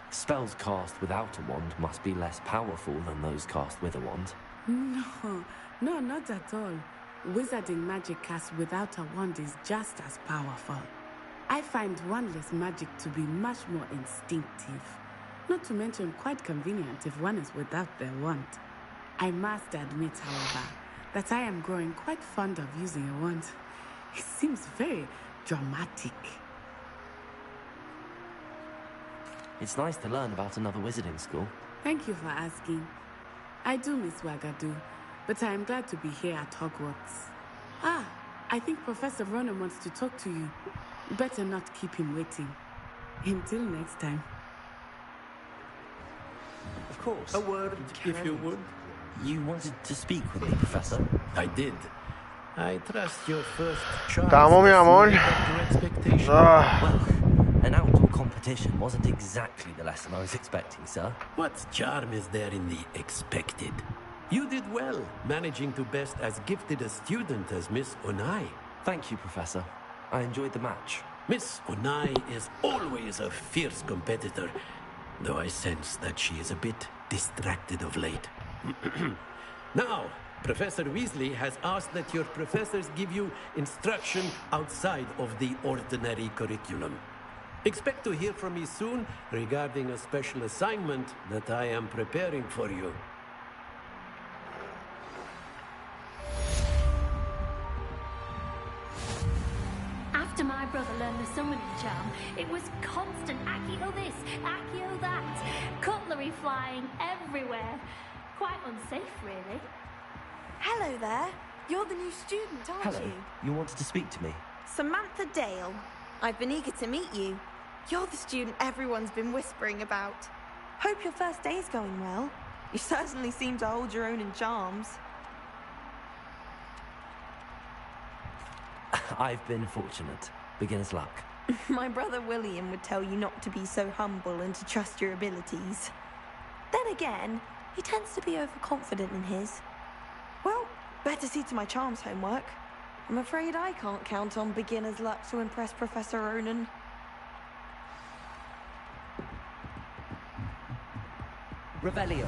Spells cast without a wand must be less powerful than those cast with a wand. No, not at all. Wizarding magic cast without a wand is just as powerful. I find wandless magic to be much more instinctive. Not to mention quite convenient if one is without their wand. I must admit, however, that I am growing quite fond of using a wand. It seems very dramatic. It's nice to learn about another wizarding school. Thank you for asking. I do miss Wagadu, but I am glad to be here at Hogwarts. I think Professor Ronen wants to talk to you. Better not keep him waiting. Until next time. Of course. A word, if you would. You wanted to speak with me, Professor? I did. I trust your first chance. Estamos, mi amor. Well, an outdoor competition wasn't exactly the lesson I was expecting, sir. What charm is there in the expected? You did well, managing to best as gifted a student as Miss Onai. Thank you, Professor. I enjoyed the match. Miss Onai is always a fierce competitor, though I sense that she is a bit distracted of late. Now, Professor Weasley has asked that your professors give you instruction outside of the ordinary curriculum. Expect to hear from me soon regarding a special assignment that I am preparing for you. After my brother learned the summoning charm, it was constant Accio this, Accio that. Cutlery flying everywhere. Quite unsafe, really. Hello there. You're the new student, aren't Hello. you? You wanted to speak to me? Samantha Dale. I've been eager to meet you. You're the student everyone's been whispering about. Hope your first day's going well. You certainly seem to hold your own in charms. I've been fortunate. Beginner's luck. My brother William would tell you not to be so humble and to trust your abilities. Then again, he tends to be overconfident in his. Well, better see to my charms homework. I'm afraid I can't count on beginner's luck to impress Professor Ronan. Revelio.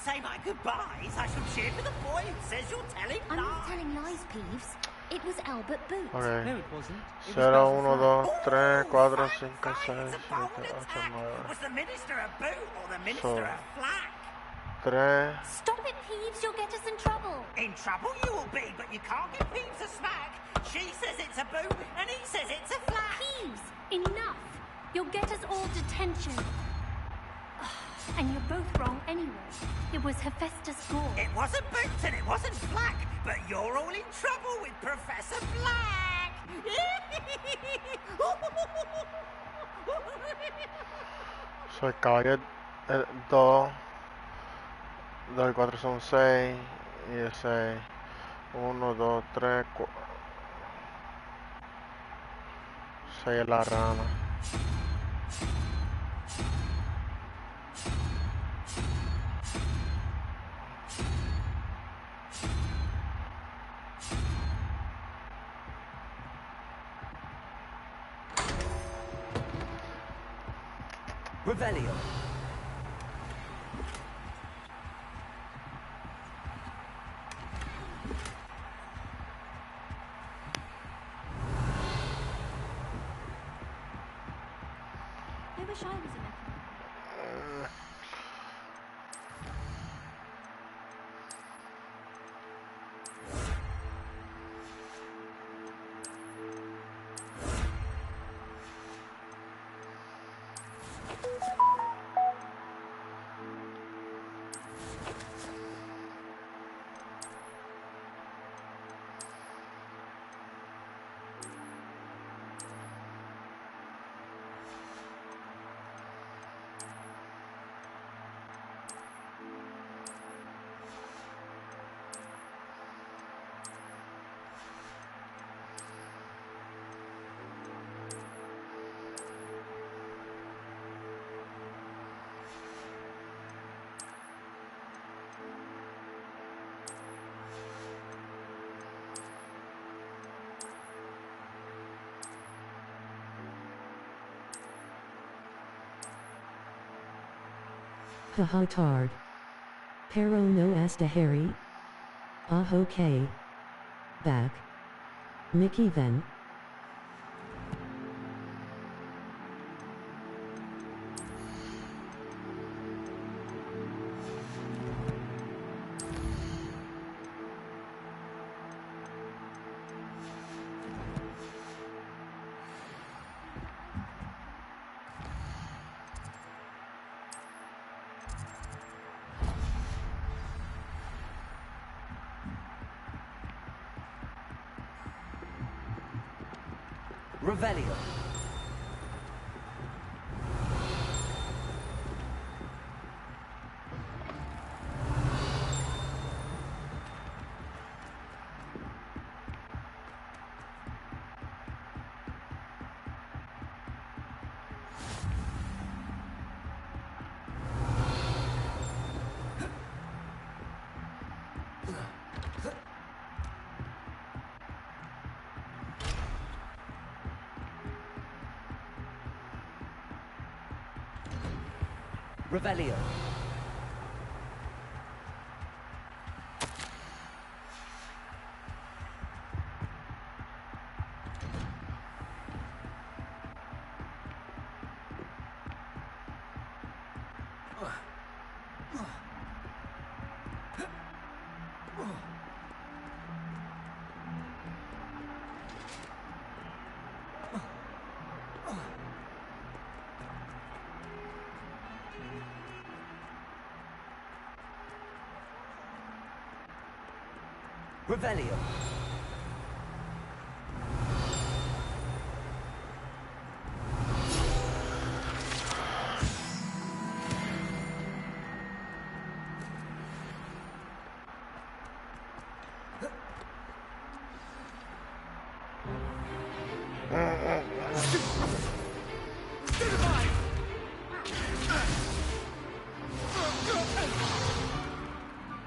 Say my goodbyes. I shall cheer for the boy who says you're telling lies. I'm not telling lies, Peeves. It was Albert Boot. Okay. No, it wasn't. 0, 1, 2, 3, 4, 5, 6, 7, 8, 9. Was the Minister a boot or the Minister a flack? 3. Stop it, Peeves. You'll get us in trouble. In trouble you will be, but you can't give Peeves a smack. She says it's a boot and he says it's a flack. Peeves, enough. You'll get us all detention. And you're both wrong anyway. It was Hephaestus Gore. It wasn't boot and it wasn't flack, but you're all in trouble with Professor Black. So el caballo 2, 2 y 4 son 6, y de 6, 1, 2, 3, 4, 6 es la rana. Revelio. I wish I was a method. Haha tard. Pero no hasta Harry. Ah okay. Back. Mickey then. Revelio. Revelio. Revelio.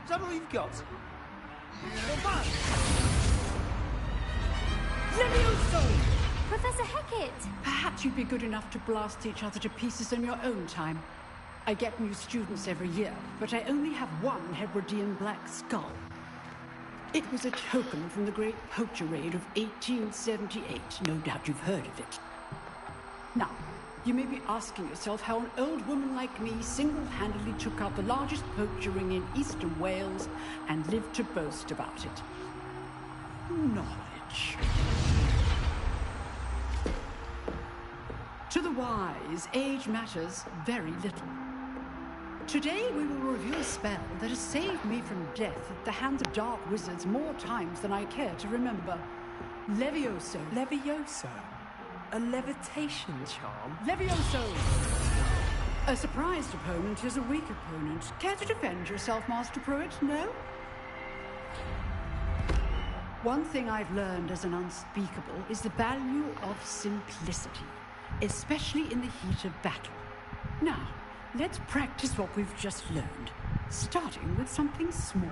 Is that all you've got? Levioso! Professor Hecat! Perhaps you'd be good enough to blast each other to pieces on your own time. I get new students every year, but I only have one Hebridean black skull. It was a token from the Great Poacher Raid of 1878. No doubt you've heard of it. Now, you may be asking yourself how an old woman like me single-handedly took out the largest poacher ring in eastern Wales and lived to boast about it. Knowledge. To the wise, age matters very little. Today we will review a spell that has saved me from death at the hands of dark wizards more times than I care to remember. Levioso. Levioso? A levitation charm? Levioso! A surprised opponent is a weak opponent. Care to defend yourself, Master Pruitt? No? One thing I've learned as an unspeakable is the value of simplicity, especially in the heat of battle. Now, let's practice what we've just learned, starting with something small.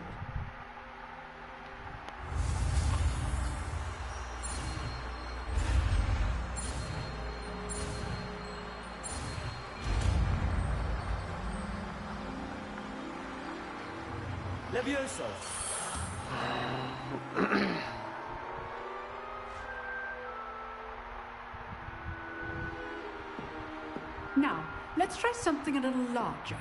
Levioso. Now, let's try something a little larger.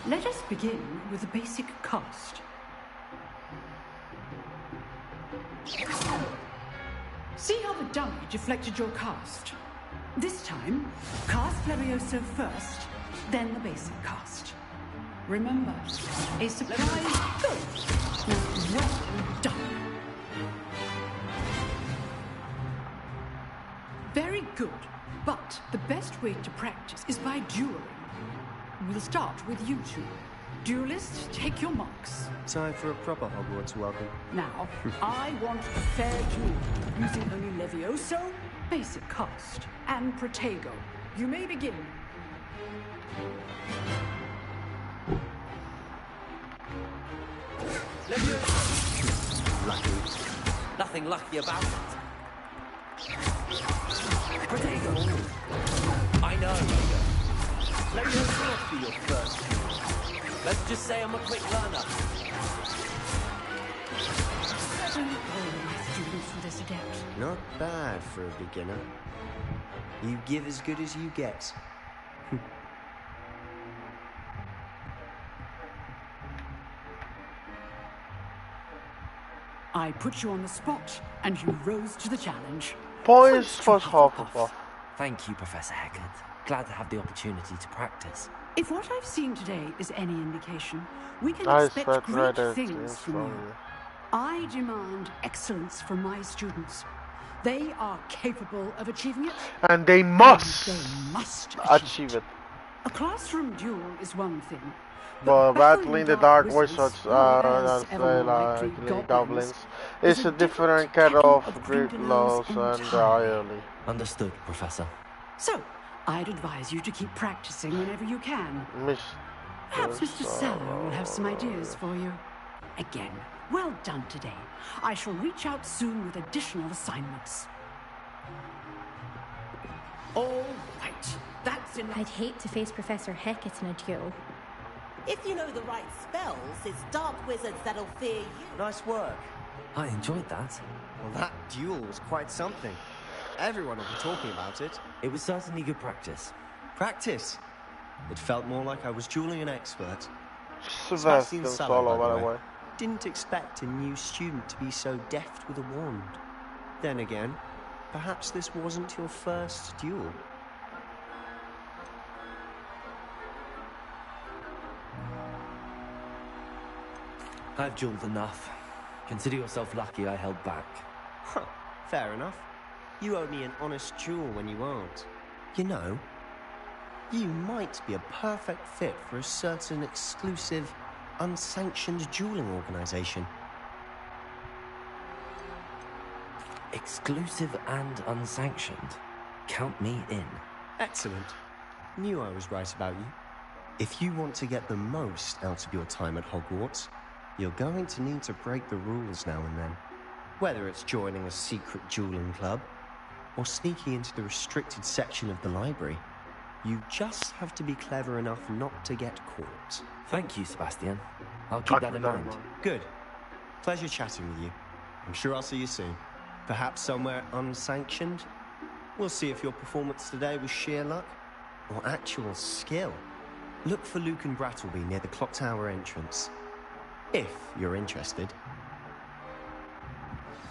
Let us begin with a basic cast. See how the dummy deflected your cast? This time, cast Levioso first, then the basic cast. Remember, a surprise goes. Now, well done. Very good, but the best way to practice is by dueling. We'll start with you two. Duelists, take your marks. Time for a proper Hogwarts welcome. Now, I want a fair duel, using only Levioso, basic cast, and Protego. You may begin. Levioso! Lucky. Nothing lucky about it. Protego! I know. Levioso must be your first. Let's just say I'm a quick learner. Not bad for a beginner. You give as good as you get. I put you on the spot, and you rose to the challenge. Points for Hufflepuff. Thank you, Professor Hecat. Glad to have the opportunity to practice. If what I've seen today is any indication, we can expect great things from you. I demand excellence from my students. They are capable of achieving it. And they must achieve it. A classroom duel is one thing. But battling the dark wizards, goblins, is a different kind of Greek laws entirely. Understood, Professor. So, I'd advise you to keep practicing whenever you can. Perhaps Mr. Sallow will have some ideas for you. Again, well done today. I shall reach out soon with additional assignments. All right, that's enough. I'd hate to face Professor Hecat in a duel. If you know the right spells, it's dark wizards that'll fear you. Nice work. I enjoyed that. Well, that duel was quite something. Everyone will be talking about it. It was certainly good practice. Practice? It felt more like I was dueling an expert. Sebastian solo, by the way. Didn't expect a new student to be so deft with a wand. Then again, perhaps this wasn't your first duel. I've dueled enough. Consider yourself lucky I held back. Huh, fair enough. You owe me an honest duel when you aren't. You know, you might be a perfect fit for a certain exclusive, unsanctioned dueling organization. Exclusive and unsanctioned. Count me in. Excellent. Knew I was right about you. If you want to get the most out of your time at Hogwarts, you're going to need to break the rules now and then. Whether it's joining a secret dueling club, or sneaking into the restricted section of the library, you just have to be clever enough not to get caught. Thank you, Sebastian. I'll keep that in mind. Good. Pleasure chatting with you. I'm sure I'll see you soon. Perhaps somewhere unsanctioned? We'll see if your performance today was sheer luck or actual skill. Look for Lucan Brattleby near the Clock Tower entrance. If you're interested.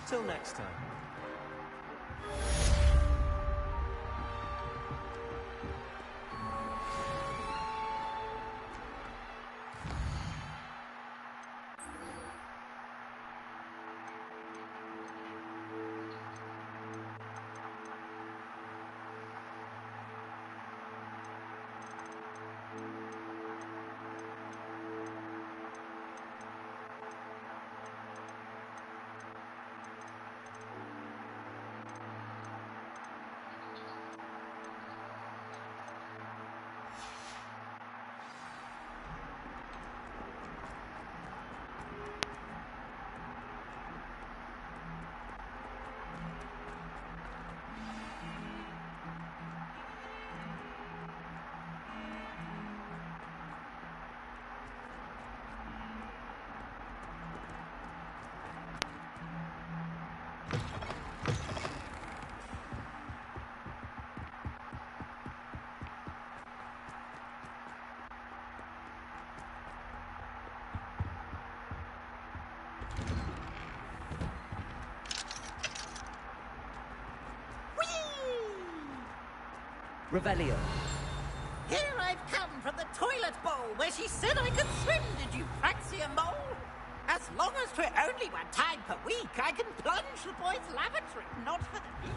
Till next time. Revelio. Here I've come from the toilet bowl where she said I could swim, did you fancy a mole? As long as 'twere only one time per week, I can plunge the boys' lavatory, not for the week.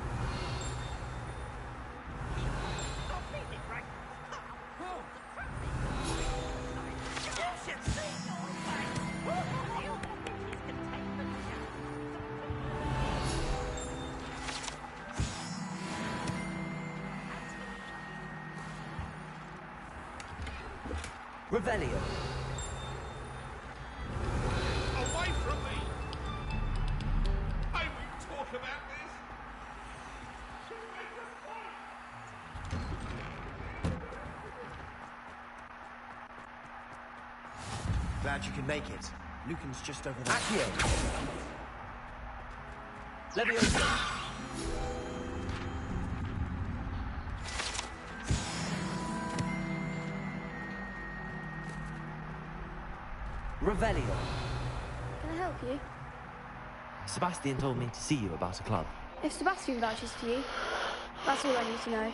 Revelio. Away from me! I won't talk about this! Glad you can make it. Lucan's just over there. Accio. Leviosa. Revelio. Can I help you? Sebastian told me to see you about a club. If Sebastian vouches for you, that's all I need to know.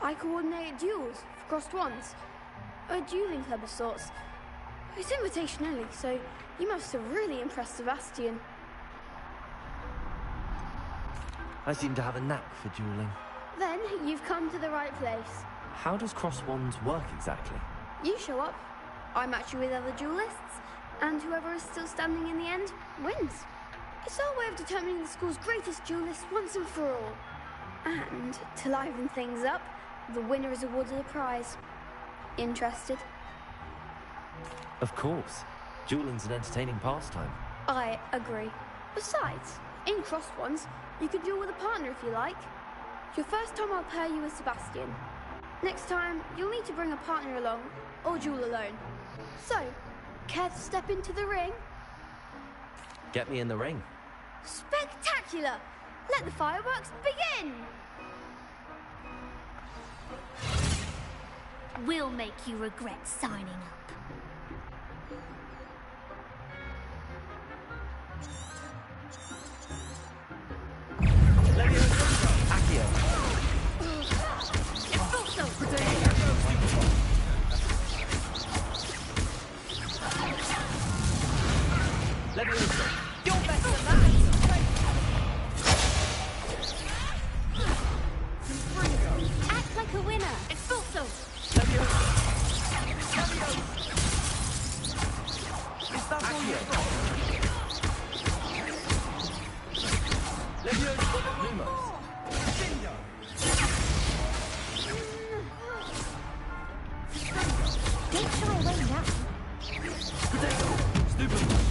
I coordinate duels for crossed wands. A dueling club of sorts. It's invitation only, so you must have really impressed Sebastian. I seem to have a knack for dueling. Then you've come to the right place. How does cross wands work exactly? You show up, I match you with other duelists, and whoever is still standing in the end wins. It's our way of determining the school's greatest duelist once and for all. And to liven things up, the winner is awarded a prize. Interested? Of course. Dueling's an entertaining pastime. I agree. Besides, in crossed ones, you can duel with a partner if you like. Your first time I'll pair you with Sebastian. Next time, you'll need to bring a partner along, or duel alone. So, care to step into the ring? Get me in the ring. Spectacular! Let the fireworks begin! We'll make you regret signing up. Leviosa! You're better than that! Act like a winner. Expulso. Leviosa! Is that all you've got? Leviosa! Lumos! Don't shy away now. Potato! Stupid one!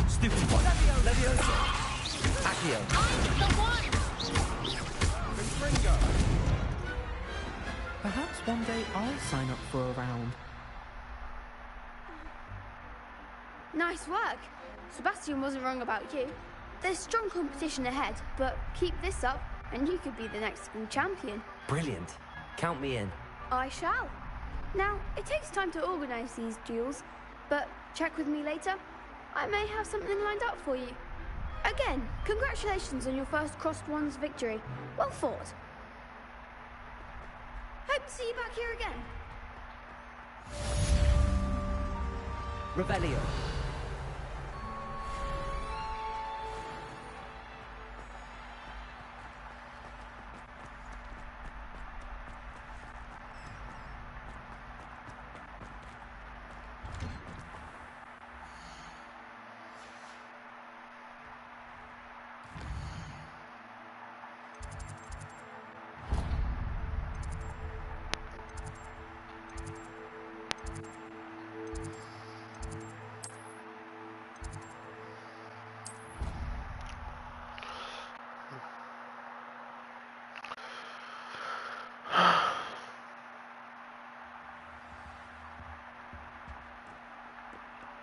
Stupid one! Leviosa! Accio! I'm the one! Perhaps one day I'll sign up for a round. Nice work. Sebastian wasn't wrong about you. There's strong competition ahead, but keep this up and you could be the next school champion. Brilliant. Count me in. I shall. Now, it takes time to organise these duels, but check with me later. I may have something lined up for you. Again, congratulations on your first Crossed Ones victory. Well fought. Hope to see you back here again. Revelio.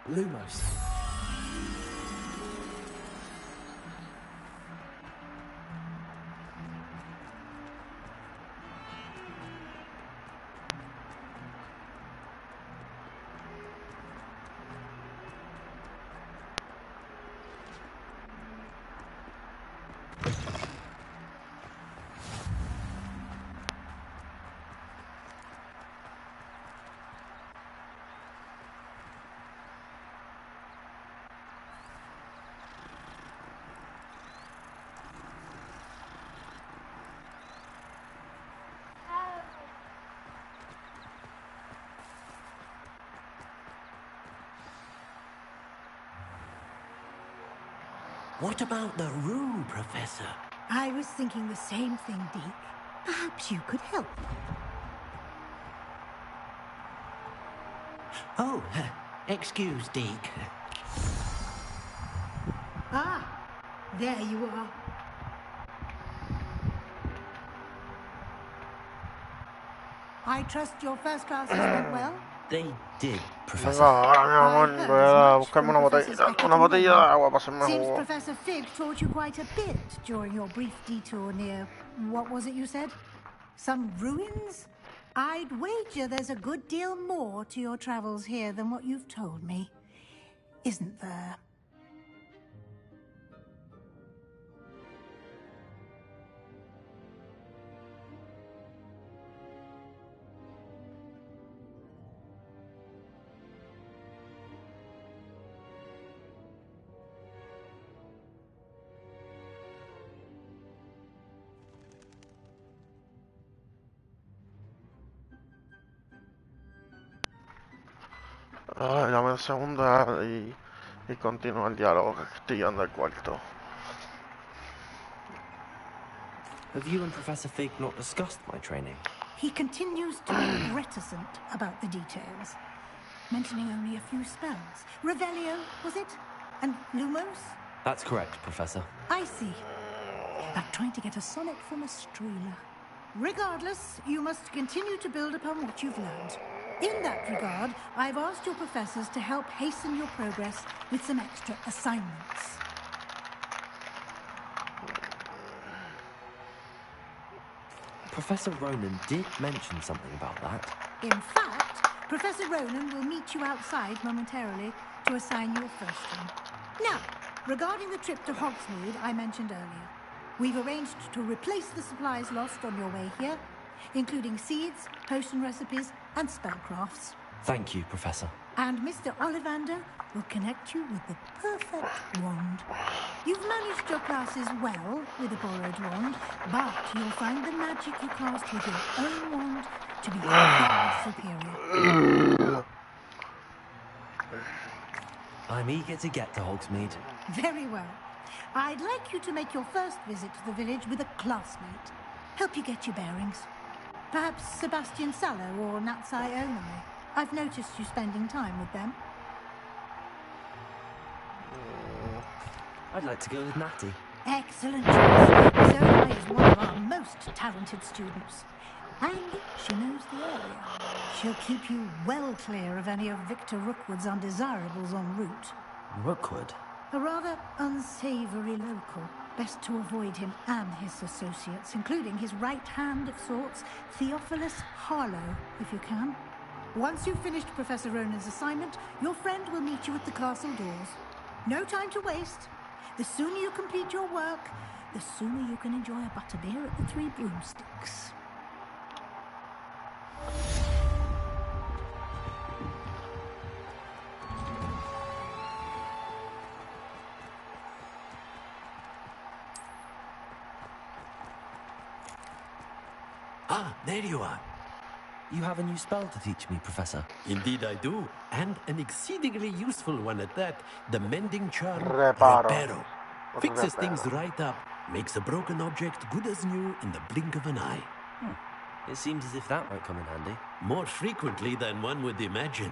Lumos. What about the room, Professor? I was thinking the same thing, Deke. Perhaps you could help. Oh, excuse, Deke. Ah, there you are. I trust your first classes went well? They did, Professor. Venga, ahora mi amor, voy a buscarme una botella de agua para hacerme Seems jugo. Professor Fig taught you quite a bit during your brief detour near, what was it you said? Some ruins? I'd wager there's a good deal more to your travels here than what you've told me. Isn't there? Dame un segundo y continúa el diálogo que estoy yendo al cuarto. Have you and Professor Fig not discussed my training? He continues to be reticent about the details, mentioning only a few spells. Revelio, was it? And Lumos? That's correct, Professor. I see. Like trying to get a sonnet from a Strela. Regardless, you must continue to build upon what you've learned. In that regard, I've asked your professors to help hasten your progress with some extra assignments. Professor Ronan did mention something about that. In fact, Professor Ronan will meet you outside momentarily to assign you a first one. Now, regarding the trip to Hogsmeade I mentioned earlier, we've arranged to replace the supplies lost on your way here, including seeds, potion recipes, and spellcrafts. Thank you, Professor. And Mr. Ollivander will connect you with the perfect wand. You've managed your classes well with a borrowed wand, but you'll find the magic you cast with your own wand to be far superior. I'm eager to get to Hogsmeade. Very well. I'd like you to make your first visit to the village with a classmate. Help you get your bearings. Perhaps Sebastian Sallow or Natsai Onai. I've noticed you spending time with them. I'd like to go with Natty. Excellent choice. Onai is one of our most talented students. And she knows the area. She'll keep you well clear of any of Victor Rookwood's undesirables en route. Rookwood? A rather unsavory local. Best to avoid him and his associates, including his right hand of sorts, Theophilus Harlow, if you can. Once you've finished Professor Ronan's assignment, your friend will meet you at the castle doors. No time to waste. The sooner you complete your work, the sooner you can enjoy a butterbeer at the Three Broomsticks. Ah, there you are. You have a new spell to teach me, Professor. Indeed I do, and an exceedingly useful one at that. The mending charm, Reparo. Fixes things right up, makes a broken object good as new in the blink of an eye. It seems as if that might come in handy. More frequently than one would imagine.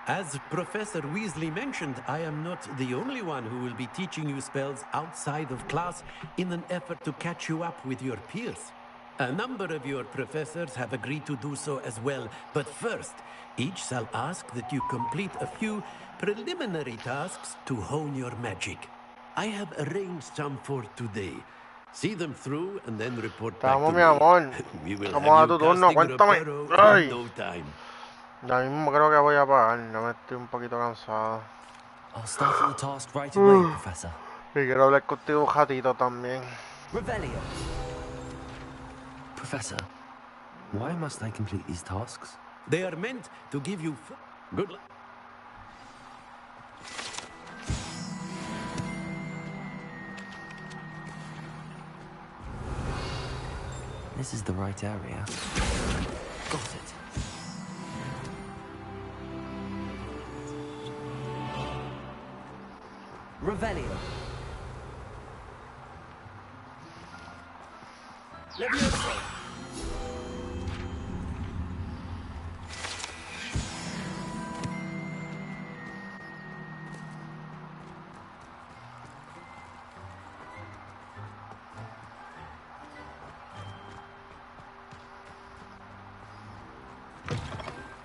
As Professor Weasley mentioned, I am not the only one who will be teaching you spells outside of class in an effort to catch you up with your peers. A number of your professors have agreed to do so as well, but first, each shall ask that you complete a few preliminary tasks to hone your magic. I have arranged some for today. See them through and then report back to mi amor. me. We will Vamos a have tu you turno, casting cuéntame. Reparo Ay. in no time. Ya mismo creo que voy a pagar, no me estoy un poquito cansado. I'll start at the task right away, Professor. Y quiero hablar contigo un ratito también. Revelio. Professor, why must I complete these tasks? They are meant to give you good luck. This is the right area. Got it. Revelio. Levioso.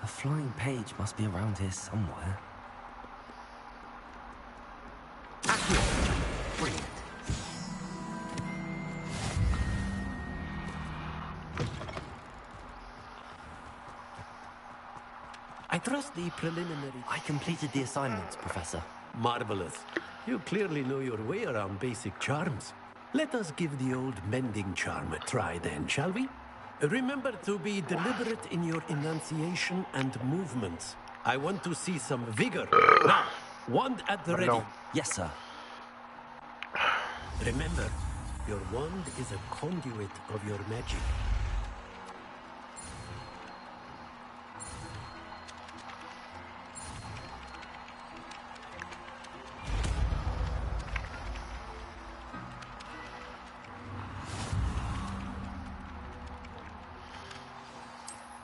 A flying page must be around here somewhere. Brilliant. I trust the preliminary... I completed the assignments, Professor. Marvelous. You clearly know your way around basic charms. Let us give the old mending charm a try then, shall we? Remember to be deliberate in your enunciation and movements. I want to see some vigor. Now, wand at the ready. Yes, sir. Remember, your wand is a conduit of your magic.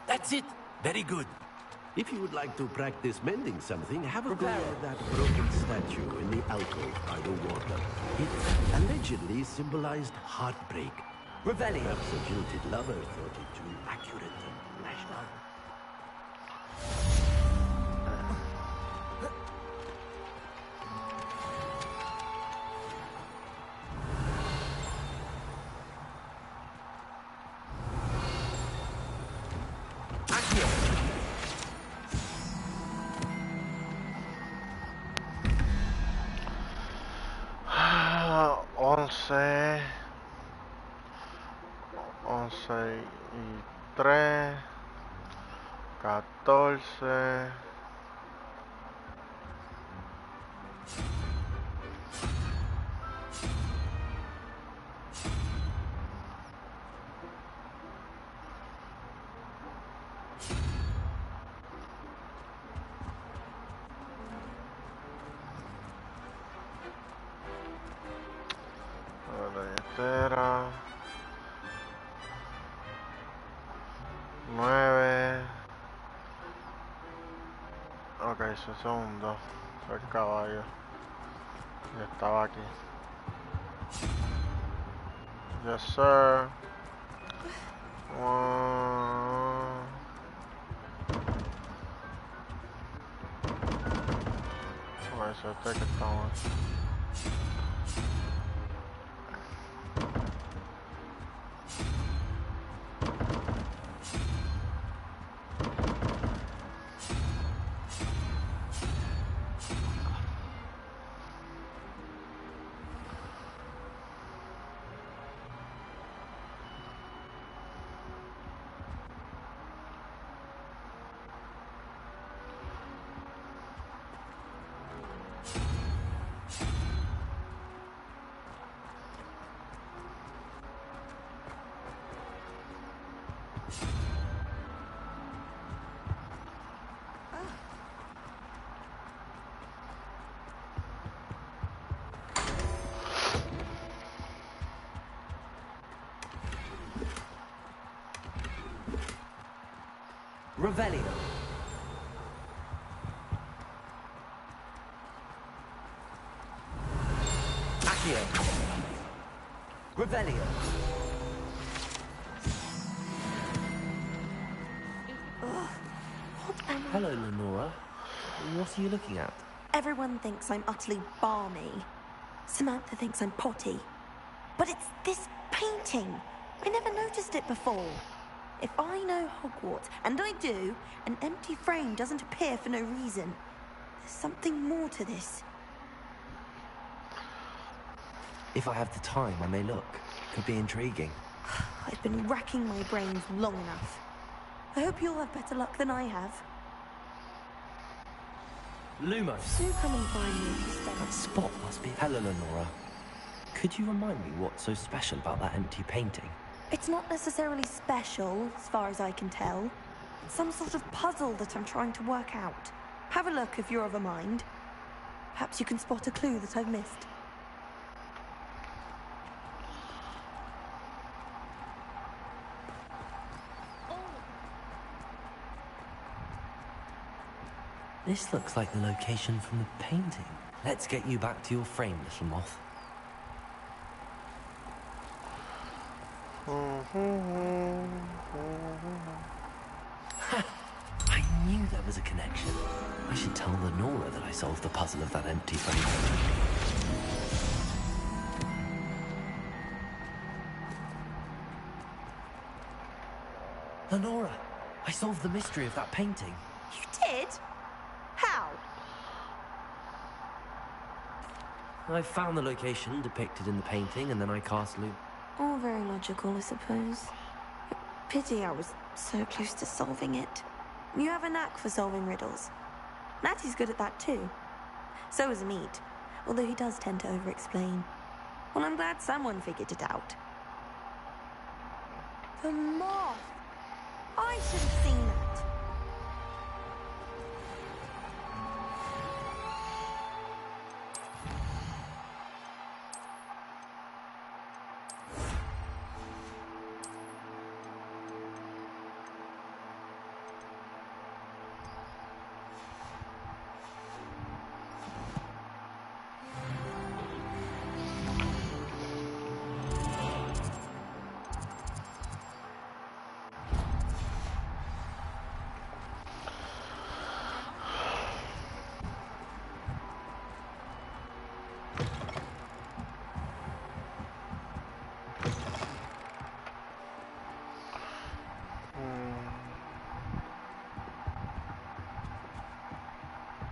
That's it. Very good. If you would like to practice mending something, have a go at that broken statue in the alcove by the water. It allegedly symbolized heartbreak. Revelio. Perhaps a jilted lover thought it too accurate and lashed out. Y 3, 14, Billetera. 9. Ok, segundo. Soy el caballo. Ya estaba aquí. Yes, sir. Ok, so este que estamos. Revelio. Accio. Revelio. Hello, Lenora. What are you looking at? Everyone thinks I'm utterly balmy. Samantha thinks I'm potty. But it's this painting. I never noticed it before. If I know Hogwarts, and I do, an empty frame doesn't appear for no reason. There's something more to this. If I have the time, I may look. Could be intriguing. I've been racking my brains long enough. I hope you'll have better luck than I have. Lumos. Do come and find me if you stay. That spot must be... Hello, Lenora. Could you remind me what's so special about that empty painting? It's not necessarily special, as far as I can tell. It's some sort of puzzle that I'm trying to work out. Have a look if you're of a mind. Perhaps you can spot a clue that I've missed. This looks like the location from the painting. Let's get you back to your frame, little moth. I knew there was a connection. I should tell Lenora that I solved the puzzle of that empty frame. Lenora, I solved the mystery of that painting. You did? How? I found the location depicted in the painting, and then I cast Lu... All very logical, I suppose. Pity I was so close to solving it. You have a knack for solving riddles. Natty's good at that too. So is Meat, although he does tend to over-explain. Well, I'm glad someone figured it out. The moth! I should have seen that.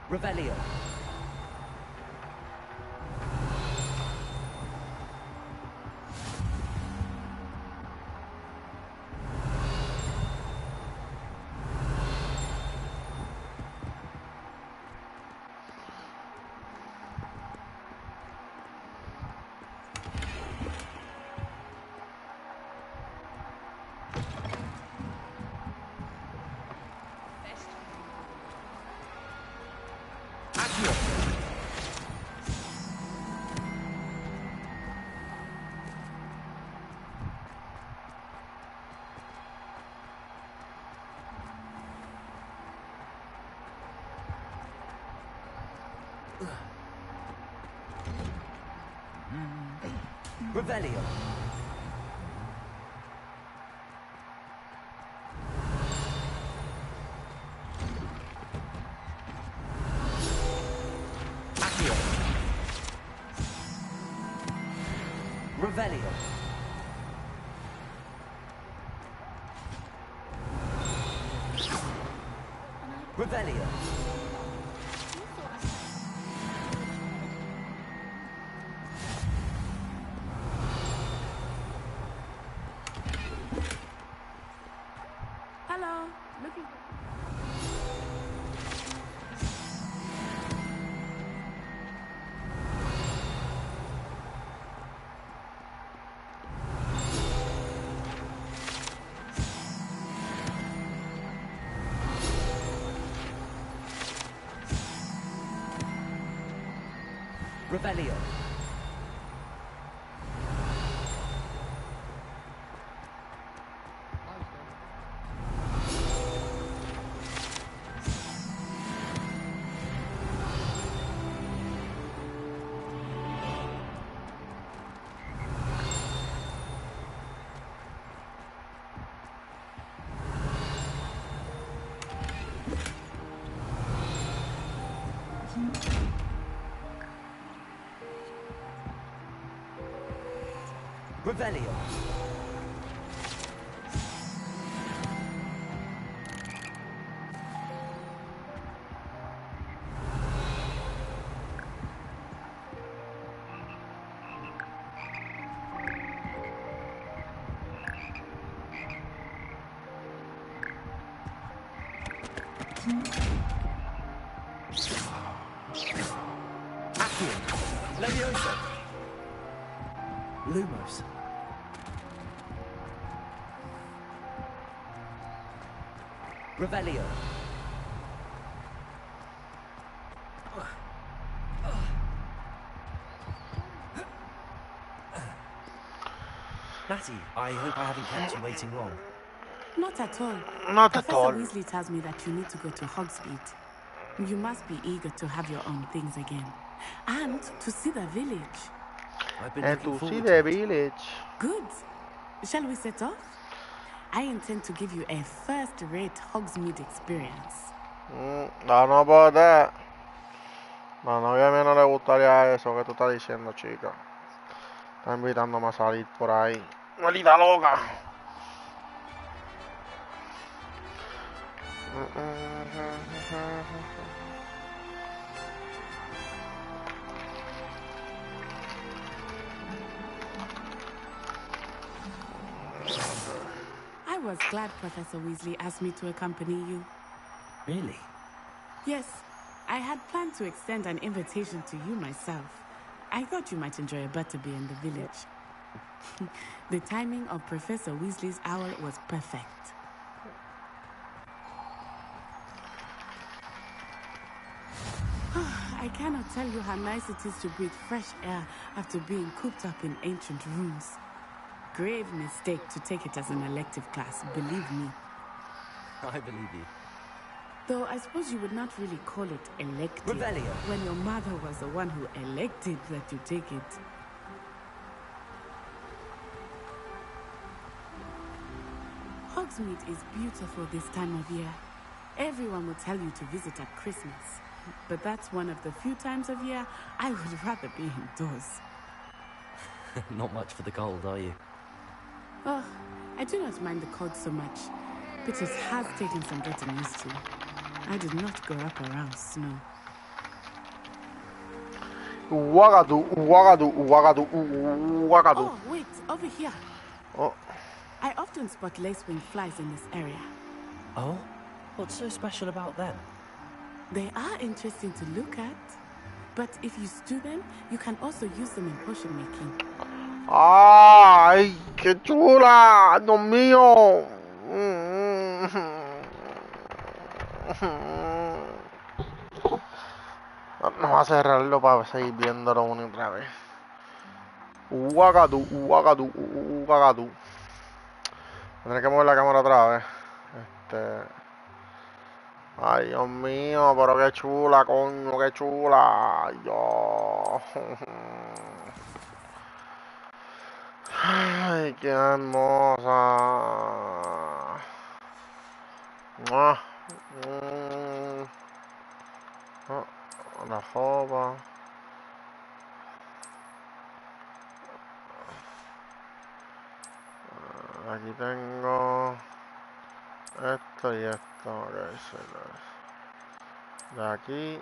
Revelio. Revelio. Accio. Revelio. Revelio. Hello. Looking. Revelio. Revelio. Accio. Leviosa. Lumos. Revelio. Natty, I hope I haven't kept you waiting long. Not at all. Not at Professor all. Weasley tells me that you need to go to Hogsmeade. You must be eager to have your own things again. And to see the village. I've been And looking to see forward the to it. village. Good. Shall we set off? I intend to give you a first-rate Hogsmeade experience. No, no puede. No, a novia mía no le gustaría eso que tú estás diciendo, chica. Está invitándome a salir por ahí. ¡Maldita loca! I was glad Professor Weasley asked me to accompany you. Really? Yes, I had planned to extend an invitation to you myself. I thought you might enjoy a butterbeer in the village. The timing of Professor Weasley's owl was perfect. I cannot tell you how nice it is to breathe fresh air after being cooped up in ancient rooms. Grave mistake to take it as an elective class, believe me. I believe you. Though I suppose you would not really call it elective Revelio. when your mother was the one who elected that you take it. Hogsmeade is beautiful this time of year. Everyone will tell you to visit at Christmas. But that's one of the few times of year I would rather be indoors. Not much for the cold, are you? Oh, I do not mind the cold so much, but it has taken some getting used to. I did not grow up around snow. Wagadu, wagadu, wagadu, wagadu. Oh, wait, over here. Oh. I often spot lacewing flies in this area. Oh? What's so special about them? They are interesting to look at, but if you stew them, you can also use them in potion making. ¡Ay, qué chula! ¡Dios mío! Vamos a cerrarlo para seguir viéndolo una y otra vez. Uagadú. Tendré que mover la cámara otra vez. Ay, Dios mío, pero qué chula, coño, qué chula. Ay, Dios. Ay, qué hermosa. La jopa. Aquí tengo esto y esto. Okay, de aquí.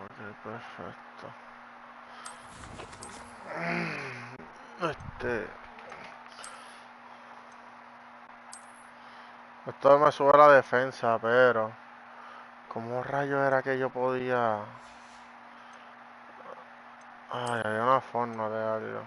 Ok, perfecto. Esto me sube la defensa, pero ¿cómo rayos era que yo podía? Ay, había una forma de algo.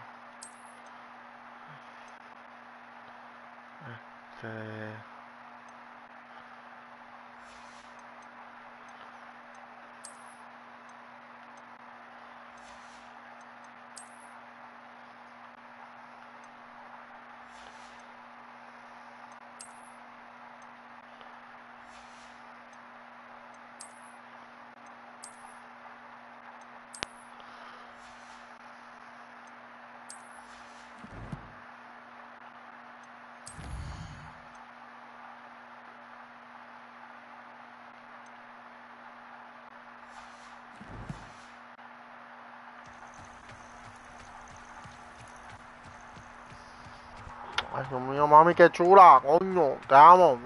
Ay, Dios mío, mami, qué chula, coño, te amo.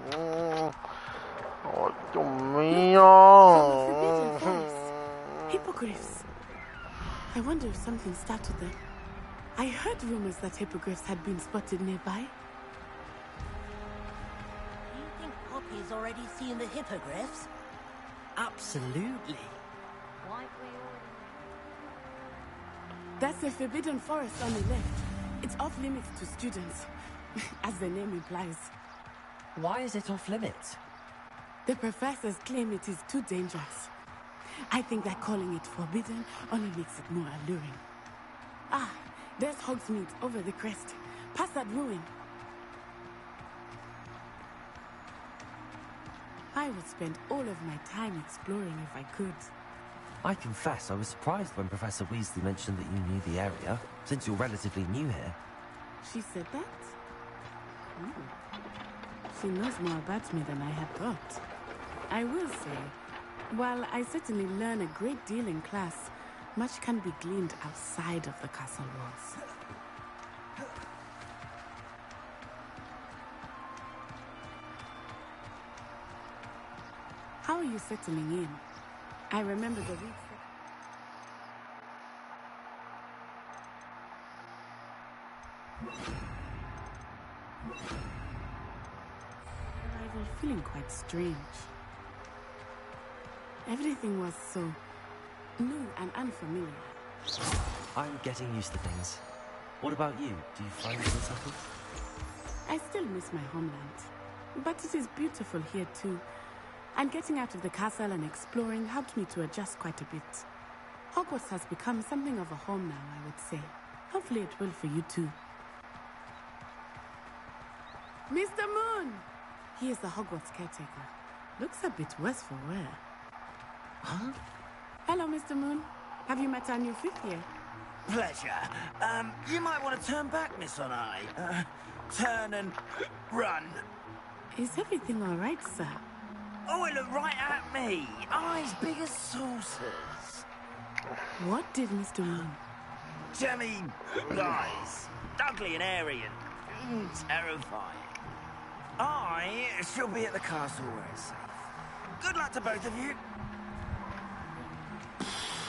Ay, Dios mío. Hippogriffs. I wonder if something started them. I heard rumors that hippogriffs had been spotted nearby. Do you think Poppy's already seen the hippogriffs? Absolutely. That's the Forbidden Forest on the left. It's off limits to students, as the name implies. Why is it off limits? The professors claim it is too dangerous. I think that calling it forbidden only makes it more alluring. Ah, there's Hogsmeade over the crest, past that ruin. I would spend all of my time exploring if I could. I confess I was surprised when Professor Weasley mentioned that you knew the area, since you're relatively new here. She said that? Ooh. She knows more about me than I had thought. I will say, while I certainly learn a great deal in class, much can be gleaned outside of the castle walls. How are you settling in? I remember the weeks arrival feeling quite strange. Everything was so new and unfamiliar. I'm getting used to things. What about you? Do you find it unsettled? I still miss my homeland, but it is beautiful here too. And getting out of the castle and exploring helped me to adjust quite a bit. Hogwarts has become something of a home now, I would say. Hopefully it will for you too. Mr. Moon! He is the Hogwarts caretaker. Looks a bit worse for wear. Huh? Hello, Mr. Moon. Have you met our new fifth year? Pleasure. You might want to turn back, Miss Onai. Turn and run. Is everything all right, sir? Oh, it looked right at me. Eyes big as saucers. What did Mr. Moon? Jemmy eyes. Ugly and airy and terrifying. I shall be at the castle where it's safe. Good luck to both of you.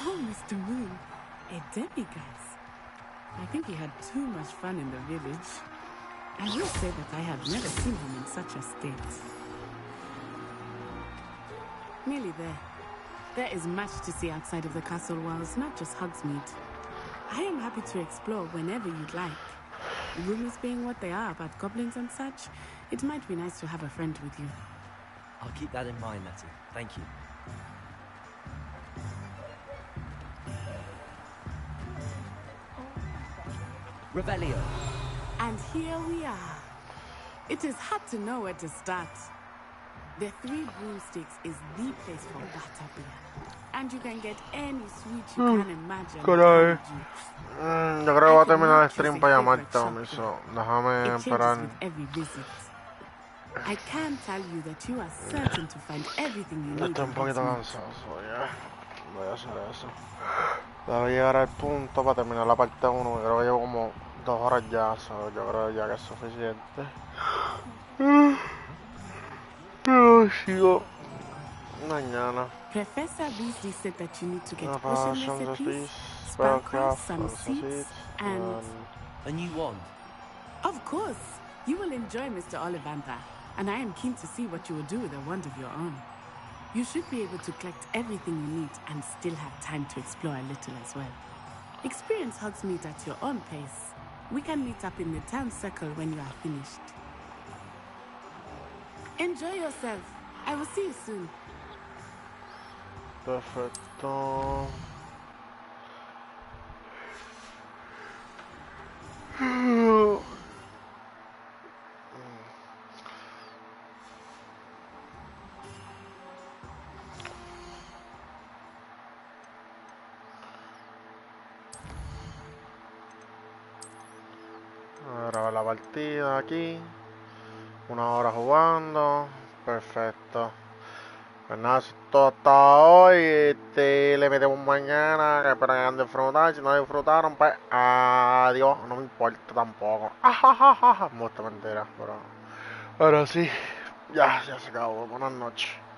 Oh, Mr. Moon. A demiguise. I think he had too much fun in the village. I will say that I have never seen him in such a state. Nearly there. There is much to see outside of the castle walls, not just Hogsmeade. I am happy to explore whenever you'd like. Rumors being what they are about goblins and such, it might be nice to have a friend with you. I'll keep that in mind, Letty. Thank you. Revelio. And here we are. It is hard to know where to start. The Three Broomsticks is the place for butterbeer. And you can get any sweet you can imagine. Caray. Yo creo que voy a terminar el stream para llamarte, Miso. Déjame esperar. Every visit. I can tell you that you are certain to find everything you need. Estoy un poquito cansado, ya. Voy a hacer eso. Debo llegar al punto para terminar la parte 1. Creo que llevo como 2 horas ya. Yo creo ya que es suficiente. Sigo mañana. Professor Weasley said that you need to get potion recipes, sparkles, some seeds, and a new wand. Of course, you will enjoy Mr. Ollivander, and I am keen to see what you will do with a wand of your own. You should be able to collect everything you need and still have time to explore a little as well. Experience Hogsmeade at your own pace. We can meet up in the town circle when you are finished. Enjoy yourself. I will see you soon. Perfecto. Ahora la partida aquí. 1 hora jugando. Perfecto. Pues nada, eso es todo hasta hoy. Le metemos mañana. Que espero que hayan disfrutado. Si no disfrutaron, pues adiós. No me importa tampoco. Mucha mentira, pero sí. Ya se acabó. Buenas noches.